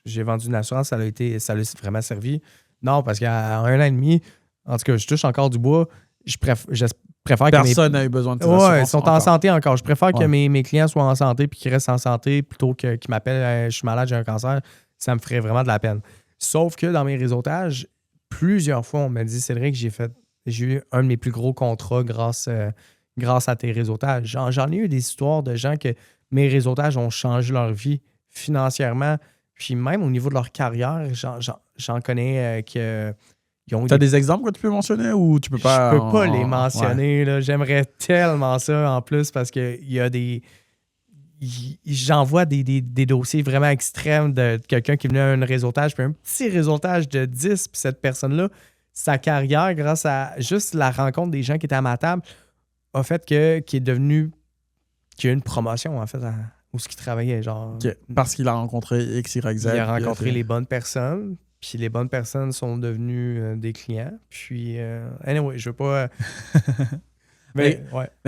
j'ai vendu une assurance, ça l'a vraiment servi. Non, parce qu'à 1 an et demi, en tout cas, je touche encore du bois, je préfère personne n'a eu besoin de tes assurances. Ouais, ils sont en santé encore. Je préfère que mes clients soient en santé puis qu'ils restent en santé plutôt qu'ils m'appellent je suis malade, j'ai un cancer. Ça me ferait vraiment de la peine. Sauf que dans mes réseautages, plusieurs fois, on m'a dit, Cédric, j'ai eu un de mes plus gros contrats grâce à tes réseautages. J'en ai eu des histoires de gens que mes réseautages ont changé leur vie financièrement, puis même au niveau de leur carrière, j'en connais que... Tu as des exemples que tu peux mentionner ou tu peux pas? Je peux pas les mentionner. Là. J'aimerais tellement ça en plus parce qu'il y a des... J'envoie des dossiers vraiment extrêmes de quelqu'un qui est venu à un réseautage, puis un petit réseautage de 10, puis cette personne-là, sa carrière, grâce à juste la rencontre des gens qui étaient à ma table, a fait qu'il a eu une promotion, en fait, où ce qu'il travaillait. Genre, okay. Parce qu'il a rencontré X, Y, Z. Il a rencontré les bonnes personnes, puis les bonnes personnes sont devenues des clients. Puis, anyway, je veux pas... mais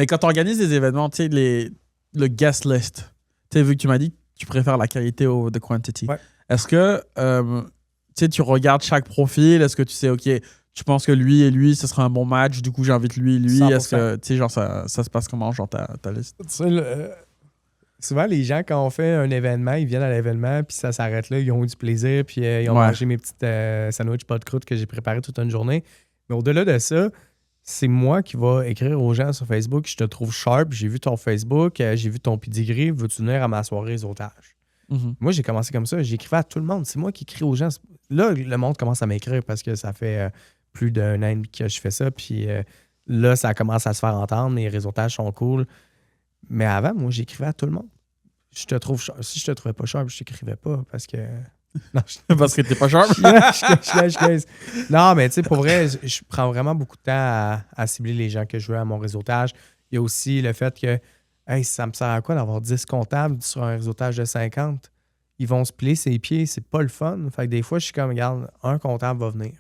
quand tu organises des événements, tu sais, le guest list. Tu sais, vu que tu m'as dit que tu préfères la qualité over the quantity. Ouais. Est-ce que tu regardes chaque profil? Est-ce que tu sais, OK, tu penses que lui et lui, ce sera un bon match, du coup, j'invite lui et lui? 100%. Est-ce que, tu sais, genre, ça se passe comment, genre, ta liste? Souvent, les gens, quand on fait un événement, ils viennent à l'événement, puis ça s'arrête là, ils ont eu du plaisir, puis ils ont mangé mes petites sandwichs pas de croûte que j'ai préparées toute une journée. Mais au-delà de ça, c'est moi qui va écrire aux gens sur Facebook, je te trouve sharp, j'ai vu ton Facebook, j'ai vu ton pedigree, veux-tu venir à ma soirée réseautage? Moi, j'ai commencé comme ça. J'écrivais à tout le monde. C'est moi qui écris aux gens. Là, le monde commence à m'écrire parce que ça fait plus d'un an et demi que je fais ça. Puis là, ça commence à se faire entendre. Les réseautages sont cool. Mais avant, moi, j'écrivais à tout le monde. Si je te trouvais pas cher, je t'écrivais pas parce que... Non, parce que t'es pas cher. Non, mais tu sais, pour vrai, je prends vraiment beaucoup de temps à cibler les gens que je veux à mon réseautage. Il y a aussi le fait que, hey, ça me sert à quoi d'avoir 10 comptables sur un réseautage de 50? Ils vont se plier ses pieds, c'est pas le fun. Fait que des fois, je suis comme, regarde, un comptable va venir.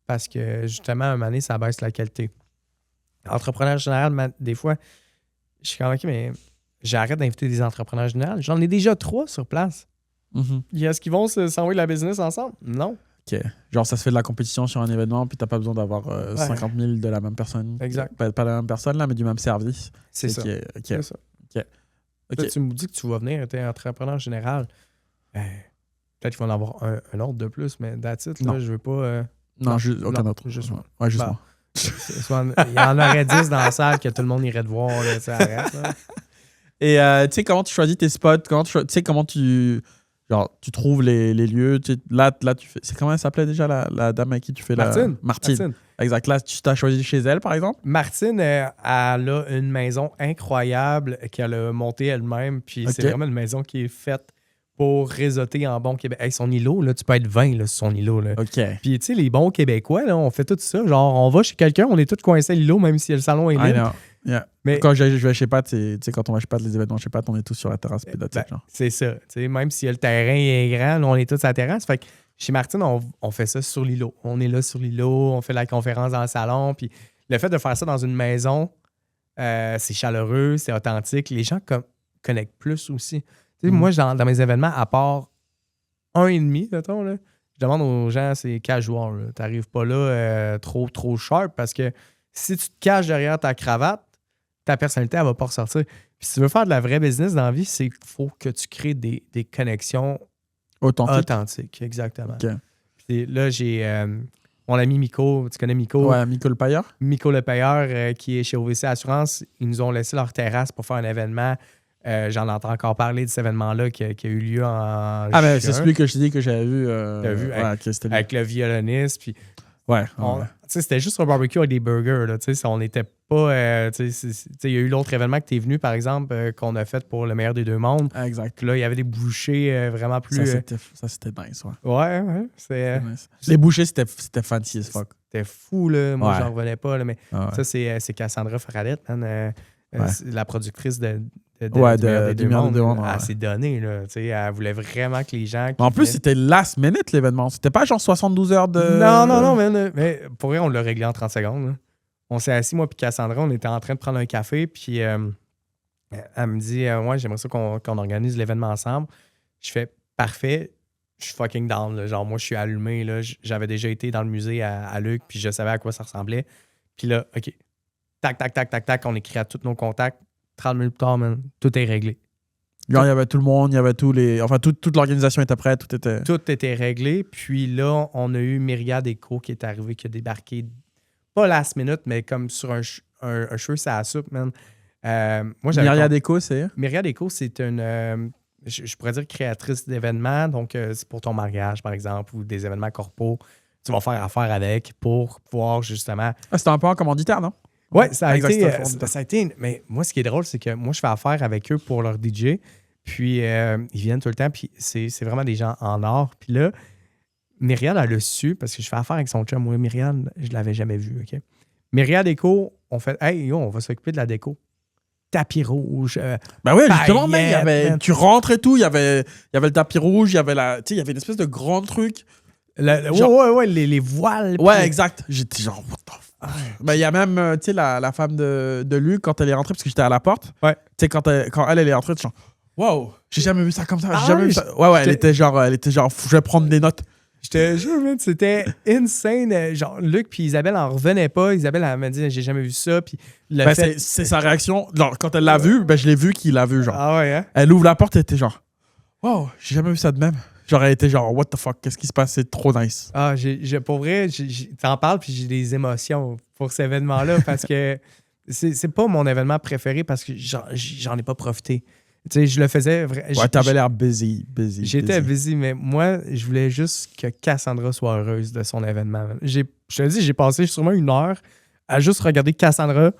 Parce que justement, à un moment donné, ça baisse la qualité. Entrepreneur général, des fois, je suis comme, OK, mais j'arrête d'inviter des entrepreneurs généraux. J'en ai déjà 3 sur place. Est-ce qu'ils vont s'envoyer la business ensemble? Non. OK. Genre, ça se fait de la compétition sur un événement, puis t'as pas besoin d'avoir 50 000 de la même personne. Exact. Pas de la même personne, là, mais du même service. C'est ça. C'est ça. OK. Là, tu me dis que tu vas venir, tu es entrepreneur général. Peut-être qu'il va en avoir un autre de plus, mais that's it, là, je veux pas... Non, aucun autre. Juste moi. Ouais, juste moi. Il y en aurait 10 dans la salle que tout le monde irait te voir. Là, arrête, là. Et tu sais, comment tu choisis tes spots? Comment tu trouves les lieux? Là, tu fais... C'est comment elle s'appelait déjà, la dame avec qui tu fais Martine. Exact. Là, tu t'as choisi chez elle, par exemple? Martine, elle a une maison incroyable qu'elle a montée elle-même. Puis c'est vraiment une maison qui est faite pour réseauter en bon Québec. Hey, son îlot, là, tu peux être 20 là, sur son îlot. Là. OK. Puis, tu sais, les bons Québécois, là, on fait tout ça. Genre, on va chez quelqu'un, on est tous coincés à l'îlot, même si le salon est libre. Yeah. Mais quand je vais chez Pat, tu sais, quand on va chez Pat, les événements chez Pat, on est tous sur la terrasse. C'est ça. T'sais, même si le terrain est grand, là, on est tous sur la terrasse. Fait que chez Martine, on fait ça sur l'îlot. On est là sur l'îlot, on fait la conférence dans le salon. Puis le fait de faire ça dans une maison, c'est chaleureux, c'est authentique. Les gens connectent plus aussi. Moi, dans mes événements, à part 1,5, mettons, là, je demande aux gens, c'est casual. Tu n'arrives pas là trop sharp parce que si tu te caches derrière ta cravate, ta personnalité, elle va pas ressortir. Puis si tu veux faire de la vraie business dans la vie, c'est qu'il faut que tu crées des connexions authentiques. Exactement. Okay. Puis là, j'ai mon ami Miko, tu connais Miko? Ouais, Miko Le Payeur. Miko Le Payeur, qui est chez OVC Assurance. Ils nous ont laissé leur terrasse pour faire un événement. J'en entends encore parler de cet événement-là qui a eu lieu en juin. Mais c'est celui que je t'ai dit que j'avais vu. T'as vu? Avec le violoniste. Puis ouais. C'était juste un barbecue avec des burgers. Là, on n'était pas... il y a eu l'autre événement que tu es venu, par exemple, qu'on a fait pour le meilleur des deux mondes. Exact. Puis là, il y avait des bouchées vraiment plus... Ça, c'était nice, ouais. Ouais. Nice. Les bouchées, c'était fancy as fuck. C'était fou, là. Moi, j'en revenais pas. Là, mais ça, c'est Cassandra Fradette, la productrice de du meilleur des deux mondes. Elle s'est donnée, là. Elle voulait vraiment que les gens... En plus, c'était last minute, l'événement. C'était pas genre 72 heures de... Non, mais pour vrai, on l'a réglé en 30 secondes. Là. On s'est assis, moi puis Cassandra, on était en train de prendre un café, puis elle me dit ouais, j'aimerais ça qu'on organise l'événement ensemble. Je fais parfait, je suis fucking down. Là. Genre, moi, je suis allumé. Là. J'avais déjà été dans le musée à Luc, puis je savais à quoi ça ressemblait. Puis là, OK, tac, on écrit à tous nos contacts. 30 minutes plus tard, man, tout est réglé. Genre, il y avait tout le monde, il y avait tous les... Enfin, toute l'organisation était prête, tout était... Tout était réglé. Puis là, on a eu Myriad Eco qui est arrivé, qui a débarqué, pas last minute, mais comme sur un cheveu sur la soupe, man. Myriad Eco, c'est? Myriad Eco, c'est une... je pourrais dire créatrice d'événements. Donc, c'est pour ton mariage, par exemple, ou des événements corpos. Tu vas faire affaire avec pour pouvoir, justement... c'était un peu en commanditaire, non? Oui, ça a été. Mais moi, ce qui est drôle, c'est que moi, je fais affaire avec eux pour leur DJ. Puis, ils viennent tout le temps. Puis, c'est vraiment des gens en or. Puis là, Myriad, elle l'a su parce que je fais affaire avec son chum. Moi, Myriad, je ne l'avais jamais vu. OK? Myriad Déco, on fait hey, yo, on va s'occuper de la déco. Tapis rouge. Ben oui, justement, mais tu rentres et tout. Il y avait le tapis rouge. Il y avait il y avait une espèce de grand truc. Ouais, les voiles. Ouais, puis... exact. J'étais genre, what the fuck? Ben, il y a même, tu sais, la femme de Luc, quand elle est rentrée, parce que j'étais à la porte. Ouais. Tu sais, quand elle est rentrée, tu genre, wow, j'ai jamais vu ça comme ça. J'ai jamais vu ça. Ouais, elle était genre, je vais prendre des notes. Je te jure, man, c'était insane. Genre, Luc puis Isabelle en revenaient pas. Isabelle, elle m'a dit, j'ai jamais vu ça. Puis c'est sa réaction. Genre, quand elle l'a vu, ben, je l'ai vu qu'il l'a vu, genre. Ah ouais, hein? Elle ouvre la porte, elle était genre, wow, j'ai jamais vu ça de même. Genre, elle était genre, what the fuck, qu'est-ce qui se passe? C'est trop nice. Ah, pour vrai, t'en parles, puis j'ai des émotions pour cet événement-là parce que c'est pas mon événement préféré parce que j'en ai pas profité. Tu sais, je le faisais... Ouais, t'avais l'air busy. J'étais busy, mais moi, je voulais juste que Cassandra soit heureuse de son événement. Man. Je te dis, j'ai passé sûrement 1 heure à juste regarder Cassandra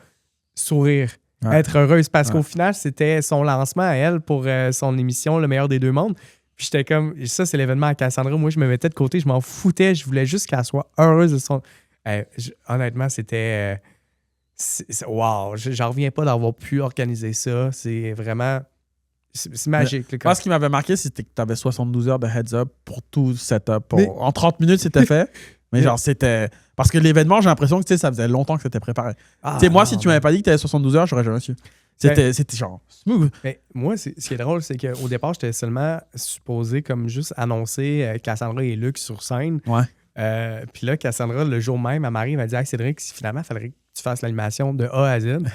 sourire, être heureuse. Parce qu'au final, c'était son lancement à elle pour son émission Le meilleur des deux mondes. Puis j'étais comme, ça, c'est l'événement à Cassandra. Moi, je me mettais de côté, je m'en foutais. Je voulais juste qu'elle soit heureuse de son... honnêtement, c'était... wow! J'en reviens pas d'avoir pu organiser ça. C'est vraiment... C'est magique. Moi, ce qui m'avait marqué, c'était que tu avais 72 heures de heads-up pour tout setup. En 30 minutes, c'était fait. Mais genre, c'était... Parce que l'événement, j'ai l'impression que ça faisait longtemps que c'était préparé. Moi, si tu m'avais pas dit que tu avais 72 heures, j'aurais jamais su. C'était genre smooth. Mais moi, ce qui est drôle, c'est qu'au départ, j'étais seulement supposé comme juste annoncer Cassandra et Luc sur scène. Ouais. Puis là, Cassandra, le jour même, elle m'arrive, elle dit « Hey, Cédric, finalement, il faudrait que tu fasses l'animation de A à Z. » Puis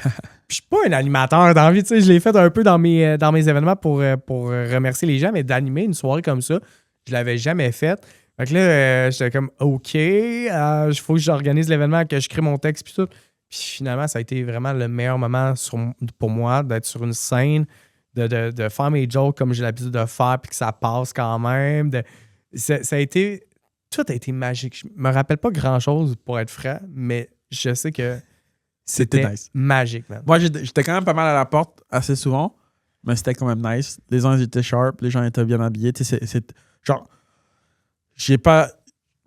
je suis pas un animateur dans la vie, tu sais, je l'ai fait un peu dans mes événements pour remercier les gens, mais d'animer une soirée comme ça, je l'avais jamais faite. Fait que là, j'étais comme « OK, il faut que j'organise l'événement, que je crée mon texte, puis tout. » Puis finalement, ça a été vraiment le meilleur moment pour moi d'être sur une scène, de faire mes jokes comme j'ai l'habitude de faire, puis que ça passe quand même. Ça a été... Tout a été magique. Je me rappelle pas grand-chose pour être franc, mais je sais que c'était nice. Magique, man. Moi, j'étais quand même pas mal à la porte assez souvent, mais c'était quand même nice. Les gens ils étaient sharp, les gens étaient bien habillés. Genre, j'ai pas...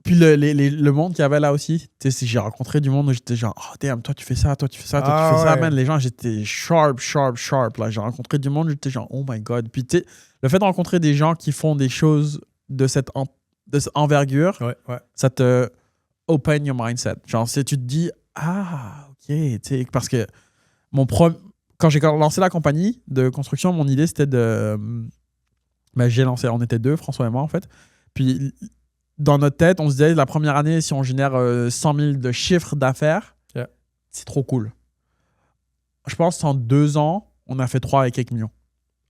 Puis le monde qu'il y avait là aussi, j'ai rencontré du monde où j'étais genre, oh damn, toi tu fais ça, toi tu fais ça, toi tu fais ça, man. Les gens, j'étais sharp. Là, j'ai rencontré du monde, j'étais genre, oh my god. Puis tu sais, le fait de rencontrer des gens qui font des choses de cette envergure, ça te open your mindset. Genre, tu te dis, ok, tu sais, parce que quand j'ai lancé la compagnie de construction, mon idée c'était de. J'ai lancé, on était 2, François et moi en fait. Puis dans notre tête, on se disait, la première année, si on génère 100 000 de chiffre d'affaires, c'est trop cool. Je pense qu'en 2 ans, on a fait 3 et quelques millions.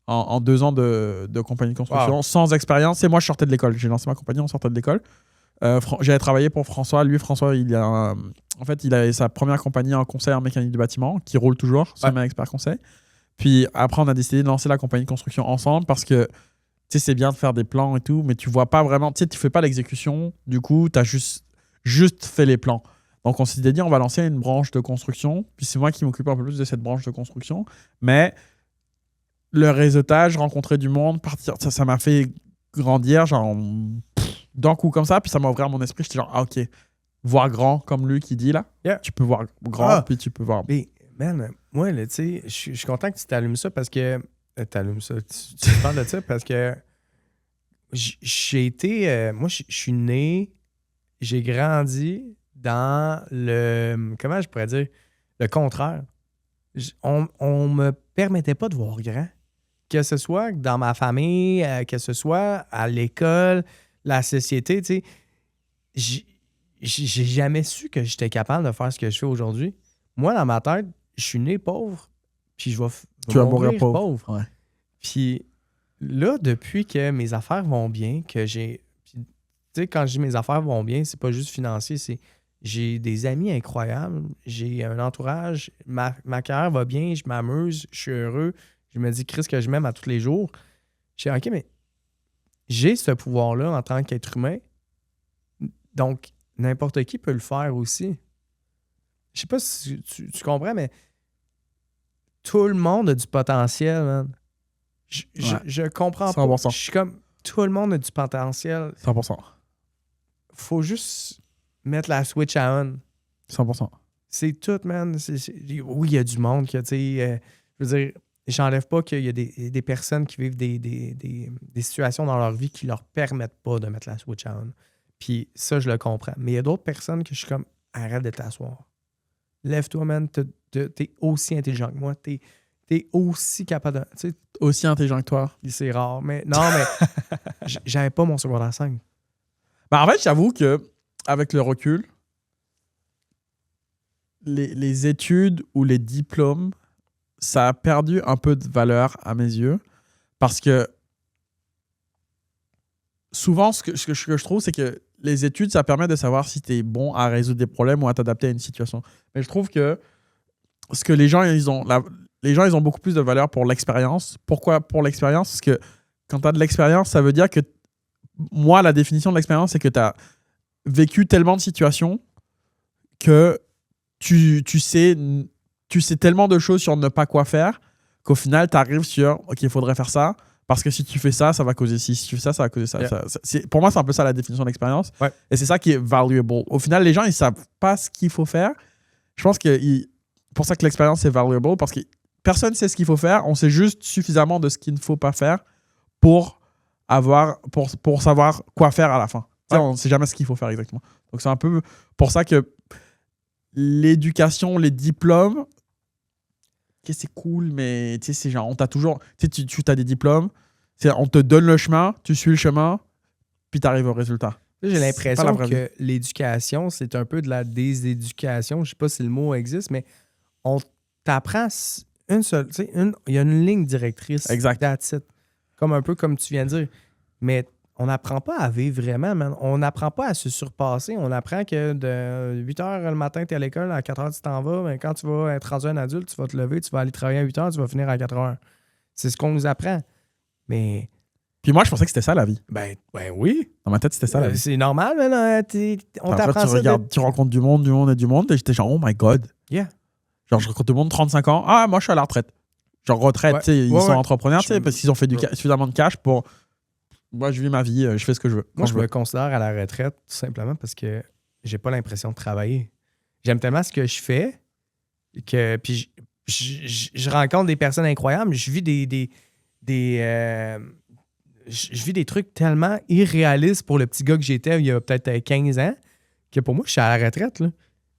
En 2 ans de compagnie de construction, sans expérience. Et moi, je sortais de l'école. J'ai lancé ma compagnie, on sortait de l'école. J'avais travaillé pour François. Lui, François, il a sa première compagnie en conseil en mécanique du bâtiment, qui roule toujours, c'est un expert conseil. Puis après, on a décidé de lancer la compagnie de construction ensemble parce que c'est bien de faire des plans et tout, mais tu vois pas vraiment, tu fais pas l'exécution. Du coup, tu as juste fait les plans. Donc, on s'est dit, on va lancer une branche de construction. Puis c'est moi qui m'occupe un peu plus de cette branche de construction. Mais le réseautage, rencontrer du monde, partir, ça m'a fait grandir, genre, d'un coup comme ça. Puis ça m'a ouvert mon esprit. J'étais genre, ok, voir grand, comme lui qui dit là. Tu peux voir grand, puis tu peux voir. Mais, man, moi, tu sais, je suis content que tu t'allumes ça parce que. Tu parles de ça parce que j'ai été. Moi, je suis né, j'ai grandi dans le. Comment je pourrais dire? Le contraire. On me permettait pas de voir grand. Que ce soit dans ma famille, que ce soit à l'école, la société, tu sais. J'ai jamais su que j'étais capable de faire ce que je fais aujourd'hui. Moi, dans ma tête, je suis né pauvre, puis tu vas mourir pauvre. Ouais. Puis là, depuis que mes affaires vont bien, que j'ai... Tu sais, quand je dis mes affaires vont bien, c'est pas juste financier, c'est... J'ai des amis incroyables, j'ai un entourage, ma carrière va bien, je m'amuse, je suis heureux, je me dis, Christ, que je m'aime à tous les jours. Je dis, OK, mais j'ai ce pouvoir-là en tant qu'être humain, donc n'importe qui peut le faire aussi. Je sais pas si tu comprends, mais tout le monde a du potentiel, man. Je comprends 100%. pas. Je suis comme, tout le monde a du potentiel. 100%. Faut juste mettre la switch à on. 100%. C'est tout, man. Oui, il y a du monde qui, tu sais, je veux dire, j'enlève pas qu'il y a des personnes qui vivent des situations dans leur vie qui leur permettent pas de mettre la switch à on. Puis ça, je le comprends. Mais il y a d'autres personnes que je suis comme, arrête de t'asseoir. Lève-toi, man. T'es aussi intelligent que moi. T'es aussi capable de... Aussi intelligent que toi. C'est rare. Mais non, mais j'avais pas mon secondaire 5. En fait, j'avoue que avec le recul, les études ou les diplômes, ça a perdu un peu de valeur à mes yeux. Parce que souvent, ce que je trouve, c'est que les études, ça permet de savoir si tu es bon à résoudre des problèmes ou à t'adapter à une situation. Mais je trouve que ce que les gens, ils ont... les gens, ils ont beaucoup plus de valeur pour l'expérience. Pourquoi pour l'expérience? Parce que quand tu as de l'expérience, ça veut dire que moi, la définition de l'expérience, c'est que tu as vécu tellement de situations que tu sais tellement de choses sur ne pas quoi faire qu'au final, tu arrives sur OK, il faudrait faire ça. Parce que si tu fais ça, ça va causer ci. Si tu fais ça, ça va causer ça. Yeah. Pour moi, c'est un peu ça la définition d'expérience. Ouais. Et c'est ça qui est valuable. Au final, les gens, ils savent pas ce qu'il faut faire. Je pense que pour ça que l'expérience est valuable, parce que personne ne sait ce qu'il faut faire. On sait juste suffisamment de ce qu'il ne faut pas faire pour savoir quoi faire à la fin. Ouais. On ne sait jamais ce qu'il faut faire exactement. Donc, c'est un peu pour ça que l'éducation, les diplômes, c'est cool, mais c'est genre, on t'a toujours. Tu as des diplômes, on te donne le chemin, tu suis le chemin, puis tu arrives au résultat. J'ai l'impression que l'éducation, c'est un peu de la déséducation. Je sais pas si le mot existe, mais on t'apprend une seule. Il y a une ligne directrice. Exact. That's it. Comme un peu comme tu viens de dire. Mais on n'apprend pas à vivre vraiment, man. On n'apprend pas à se surpasser. On apprend que de 8 h le matin, tu es à l'école, à 4 h, tu t'en vas. Mais quand tu vas être rendu un adulte, tu vas te lever, tu vas aller travailler à 8 h, tu vas finir à 4 h. C'est ce qu'on nous apprend. Mais. Puis moi, je pensais que c'était ça la vie. Ben oui. Dans ma tête, c'était ça la vie. C'est normal, man. On t'apprend ça. Tu rencontres du monde, et j'étais genre, oh my god. Yeah. Genre, je rencontre du monde, 35 ans. Ah, moi, je suis à la retraite. Genre, retraite, tu sais, ils sont entrepreneurs, parce qu'ils ont fait suffisamment de cash pour. Moi, je vis ma vie, je fais ce que je veux. Moi, je me considère à la retraite tout simplement parce que j'ai pas l'impression de travailler. J'aime tellement ce que je fais que puis je rencontre des personnes incroyables. Je vis je vis des trucs tellement irréalistes pour le petit gars que j'étais il y a peut-être 15 ans que pour moi, je suis à la retraite. Là.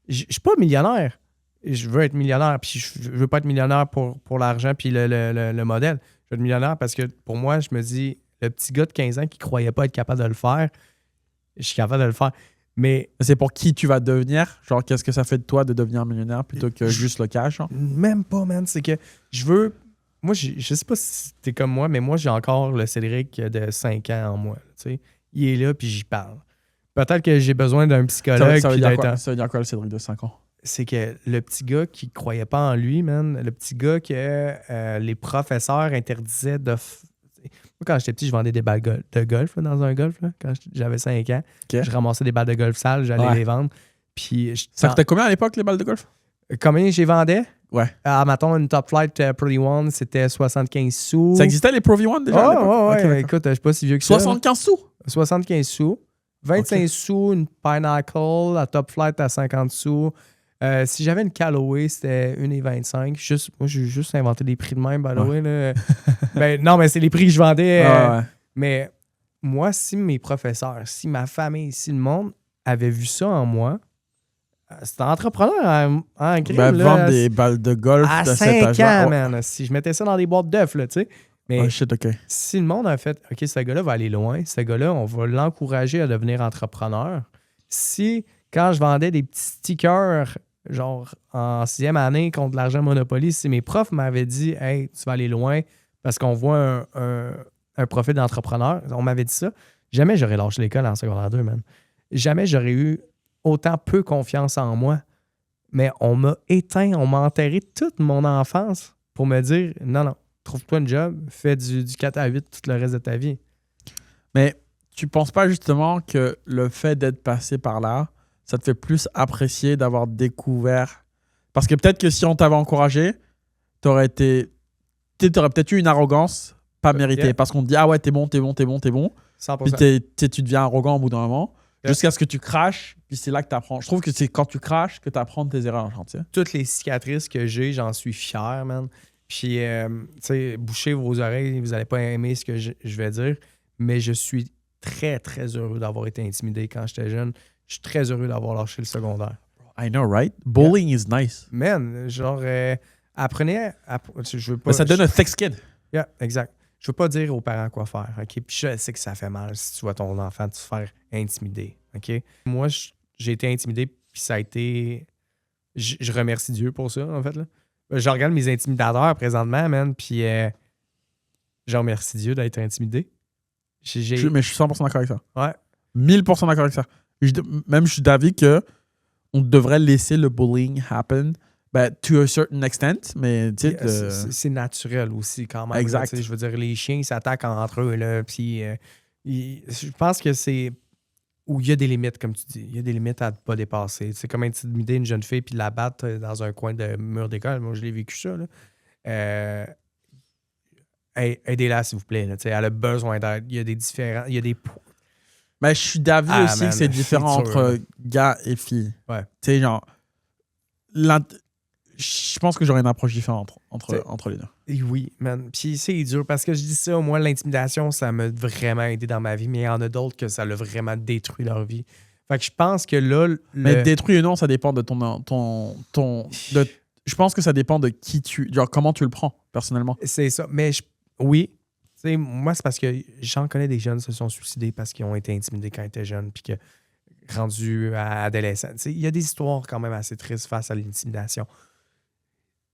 Je suis pas millionnaire. Je veux être millionnaire, puis je veux pas être millionnaire pour l'argent puis le modèle. Je veux être millionnaire parce que pour moi, je me dis, le petit gars de 15 ans qui croyait pas être capable de le faire, je suis capable de le faire. Mais c'est pour qui tu vas devenir? Genre, qu'est-ce que ça fait de toi de devenir millionnaire plutôt que juste le cash? Genre? Même pas, man. C'est que je veux... Moi, je sais pas si t'es comme moi, mais moi, j'ai encore le Cédric de 5 ans en moi. Tu sais. Il est là, puis j'y parle. Peut-être que j'ai besoin d'un psychologue. Ça veut dire quoi, le Cédric de 5 ans? C'est que le petit gars qui croyait pas en lui, man, le petit gars que les professeurs interdisaient de... Moi, quand j'étais petit, je vendais des balles de golf là, dans un golf. Là, quand j'avais 5 ans, Je ramassais des balles de golf sales, j'allais les vendre. Puis ça coûtait combien à l'époque, les balles de golf? Combien j'y vendais? Ouais. Mettons, une Top Flight Pro V1, c'était 75 sous. Ça existait, les Pro V1 déjà? Ouais. Écoute, je suis pas si vieux que 75 ça. 75 sous? 75 sous. 25 sous, une Pinnacle, la Top Flight à 50 sous. Si j'avais une Callaway, c'était 1,25. Moi, j'ai juste inventé des prix de même, by the way. Là. Non, mais c'est les prix que je vendais. Mais moi, si mes professeurs, si ma famille, si le monde avait vu ça en moi, c'était entrepreneur en crime. Vendre des balles de golf à de 5 ans, man. Si je mettais ça dans des boîtes d'œufs, là, tu sais. Mais si le monde a fait, OK, ce gars-là va aller loin, ce gars-là, on va l'encourager à devenir entrepreneur. Si, quand je vendais des petits stickers, genre en 6e année contre l'argent Monopoly, si mes profs m'avaient dit, hey, tu vas aller loin parce qu'on voit un profil d'entrepreneur, on m'avait dit ça, jamais j'aurais lâché l'école en secondaire 2, man. Jamais j'aurais eu autant peu confiance en moi. Mais on m'a éteint, on m'a enterré toute mon enfance pour me dire, non, trouve-toi un job, fais du 4 à 8 tout le reste de ta vie. Mais tu penses pas justement que le fait d'être passé par là, ça te fait plus apprécier d'avoir découvert... Parce que peut-être que si on t'avait encouragé, t'aurais peut-être eu une arrogance pas méritée. Yeah. Parce qu'on te dit, ah ouais, t'es bon. 100%. Puis tu deviens arrogant au bout d'un moment. Yeah. Jusqu'à ce que tu craches, puis c'est là que tu apprends. Je trouve que c'est quand tu craches que tu apprends de tes erreurs. Genre, toutes les cicatrices que j'ai, j'en suis fier, man. Puis, tu sais, bouchez vos oreilles, vous n'allez pas aimer ce que je vais dire, mais je suis très, très heureux d'avoir été intimidé quand j'étais jeune. Je suis très heureux d'avoir lâché le secondaire. I know, right? Bullying is nice. Man, genre, apprenez... je veux pas, mais ça donne un thick skin. Yeah, exact. Je veux pas dire aux parents quoi faire, OK? Puis je sais que ça fait mal si tu vois ton enfant te faire intimider, OK? Moi, j'ai été intimidé, puis ça a été... Je remercie Dieu pour ça, en fait, là. Je regarde mes intimidateurs présentement, man, puis je remercie Dieu d'être intimidé. Mais je suis 100% d'accord avec ça. Ouais. 1000% d'accord avec ça. Je suis d'avis que on devrait laisser le bullying happen Ben, to a certain extent, mais tu sais... C'est naturel aussi, quand même. Exact. Là, tu sais, je veux dire, les chiens, ils s'attaquent entre eux, là, puis je pense que c'est où il y a des limites, comme tu dis. Il y a des limites à ne pas dépasser. C'est comme intimider une jeune fille puis la battre dans un coin de mur d'école. Moi, je l'ai vécu ça, là. Aidez-la, s'il vous plaît. Là, tu sais, elle a besoin d'aide. Il y a des différents... Il y a des... Ben, je suis d'avis aussi man, que c'est différent c'est sûr, entre gars et filles. Ouais. Tu sais, genre... Je pense que j'aurais une approche différente entre les deux. Et oui, man. Puis c'est dur parce que je dis ça, moi, l'intimidation, ça m'a vraiment aidé dans ma vie, mais il y en a d'autres que ça l'a vraiment détruit leur vie. Fait que je pense que là... Mais détruit ou non, ça dépend de je pense que ça dépend de qui genre comment tu le prends, personnellement. C'est ça. Mais oui. Tu sais, moi, c'est parce que j'en connais des jeunes qui se sont suicidés parce qu'ils ont été intimidés quand ils étaient jeunes, puis que rendus à adolescents. Tu sais, il y a des histoires quand même assez tristes face à l'intimidation.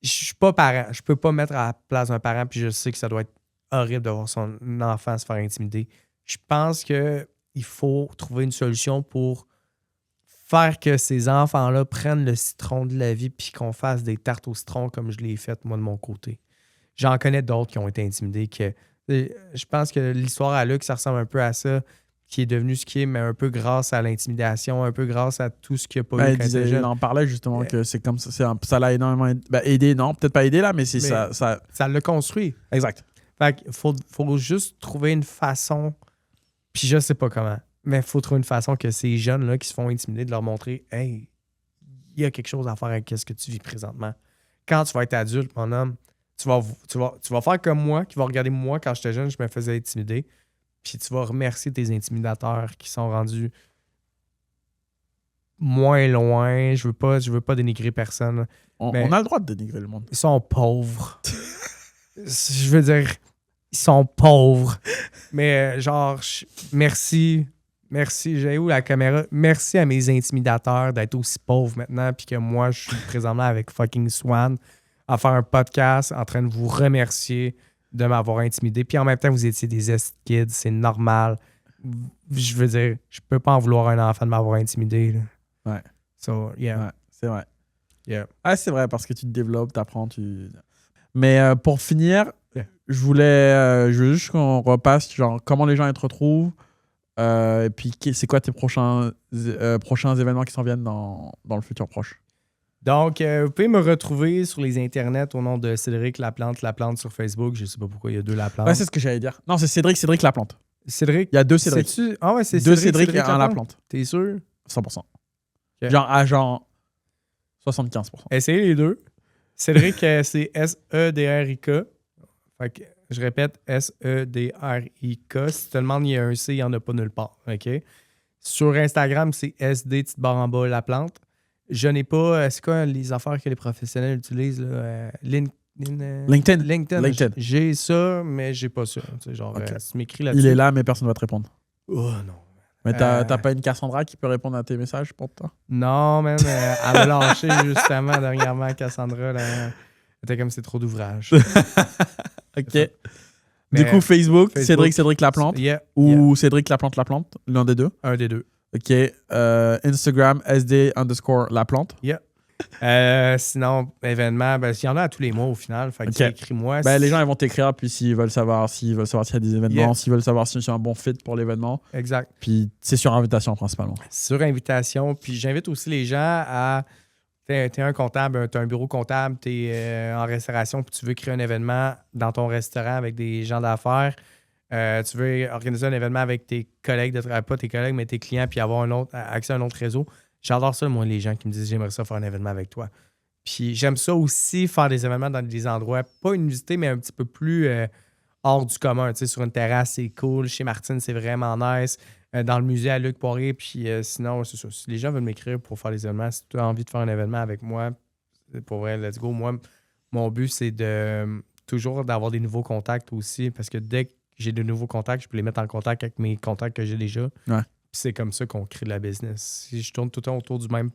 Je suis pas parent. Je peux pas mettre à la place d'un parent, puis je sais que ça doit être horrible de voir son enfant se faire intimider. Je pense qu'il faut trouver une solution pour faire que ces enfants-là prennent le citron de la vie puis qu'on fasse des tartes au citron comme je l'ai fait, moi, de mon côté. J'en connais d'autres qui ont été intimidés. Je pense que l'histoire à Luc, ça ressemble un peu à ça, qui est devenu ce qui est, mais un peu grâce à l'intimidation, un peu grâce à tout ce qu'il n'y a pas eu quand il était jeune. Il en parlait justement que c'est comme ça. Ça l'a énormément aidé. Non, peut-être pas aidé là, mais c'est ça. Ça l'a construit. Exact. Fait qu'il faut juste trouver une façon, puis je sais pas comment, mais il faut trouver une façon que ces jeunes-là qui se font intimider, de leur montrer « Hey, il y a quelque chose à faire avec ce que tu vis présentement. Quand tu vas être adulte, mon homme, tu vas faire comme moi, qui va regarder moi quand j'étais jeune, je me faisais intimider. Puis tu vas remercier tes intimidateurs qui sont rendus moins loin. Je veux pas dénigrer personne. On a le droit de dénigrer le monde. Ils sont pauvres. Je veux dire, ils sont pauvres. Mais genre, merci. Merci, j'ai où la caméra? Merci à mes intimidateurs d'être aussi pauvres maintenant, puis que moi, je suis présentement avec fucking Swan à faire un podcast en train de vous remercier de m'avoir intimidé. Puis en même temps, vous étiez des kids, c'est normal. Je veux dire, je peux pas en vouloir à un enfant de m'avoir intimidé. Là. Ouais. So, yeah. Ouais, c'est vrai. Yeah. Ah, c'est vrai, parce que tu te développes, tu apprends. Mais pour finir, je veux juste qu'on repasse genre, comment les gens te retrouvent. Et puis, c'est quoi tes prochains événements qui s'en viennent dans le futur proche? Donc, vous pouvez me retrouver sur les internets au nom de Cédric Laplante sur Facebook. Je sais pas pourquoi il y a deux Laplante. Ouais, c'est ce que j'allais dire. Non, c'est Cédric Laplante. Cédric? Il y a deux Cédric. Ah ouais, c'est deux Cédric et un Laplante. T'es sûr? 100%. Okay. Genre 75%. Essayez les deux. Cédric, c'est S-E-D-R-I-K. Fait que, je répète, S-E-D-R-I-K. Si tu te demandes, il y a un C, il n'y en a pas nulle part. OK? Sur Instagram, c'est SD, petite barre en bas, Laplante. Je n'ai pas... c'est quoi les affaires que les professionnels utilisent? Là? LinkedIn. J'ai ça, mais j'ai pas ça. Tu sais, genre, okay. Tu m'écris là-dessus. Il est là, mais personne ne va te répondre. Oh non. Mais t'as pas une Cassandra qui peut répondre à tes messages pour toi? Non, man. Elle m'a lâché justement dernièrement, Cassandra. Là, elle était comme c'est trop d'ouvrage. OK. Du coup, Facebook, Cédric Laplante. Yeah, ou Cédric Laplante, l'un des deux. Un des deux. OK. Instagram, SD_Laplante. Yeah. Sinon, événements, ben, il y en a à tous les mois au final. Fait que okay. Écris-moi. Ben, les gens ils vont t'écrire, puis s'ils veulent savoir s'il y a des événements, s'ils veulent savoir si c'est un bon fit pour l'événement. Exact. Puis c'est sur invitation principalement. Sur invitation. Puis j'invite aussi les gens à. T'es un comptable, t'as un bureau comptable, t'es en restauration, puis tu veux créer un événement dans ton restaurant avec des gens d'affaires. Tu veux organiser un événement avec tes collègues, pas tes collègues, mais tes clients, puis avoir accès à un autre réseau. J'adore ça, moi, les gens qui me disent « J'aimerais ça faire un événement avec toi ». Puis j'aime ça aussi, faire des événements dans des endroits, pas inusités, mais un petit peu plus hors du commun. Tu sais, sur une terrasse, c'est cool. Chez Martine, c'est vraiment nice. Dans le musée à Luc Poirier. Puis sinon, c'est ça. Si les gens veulent m'écrire pour faire des événements, si tu as envie de faire un événement avec moi, pour vrai, let's go. Moi, mon but, c'est de toujours d'avoir des nouveaux contacts aussi, parce que dès que j'ai de nouveaux contacts, je peux les mettre en contact avec mes contacts que j'ai déjà. Ouais. Puis c'est comme ça qu'on crée de la business. Si je tourne tout le temps autour du même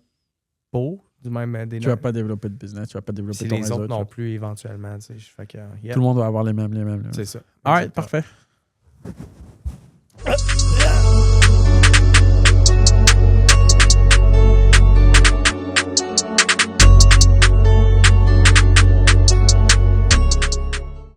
pot, du même... Tu vas pas développer de business, tu vas pas développer ton réseau. Si les autres non tu plus, éventuellement. Tu sais, fait que, Tout le monde va avoir les mêmes. C'est ça. All right, parfait.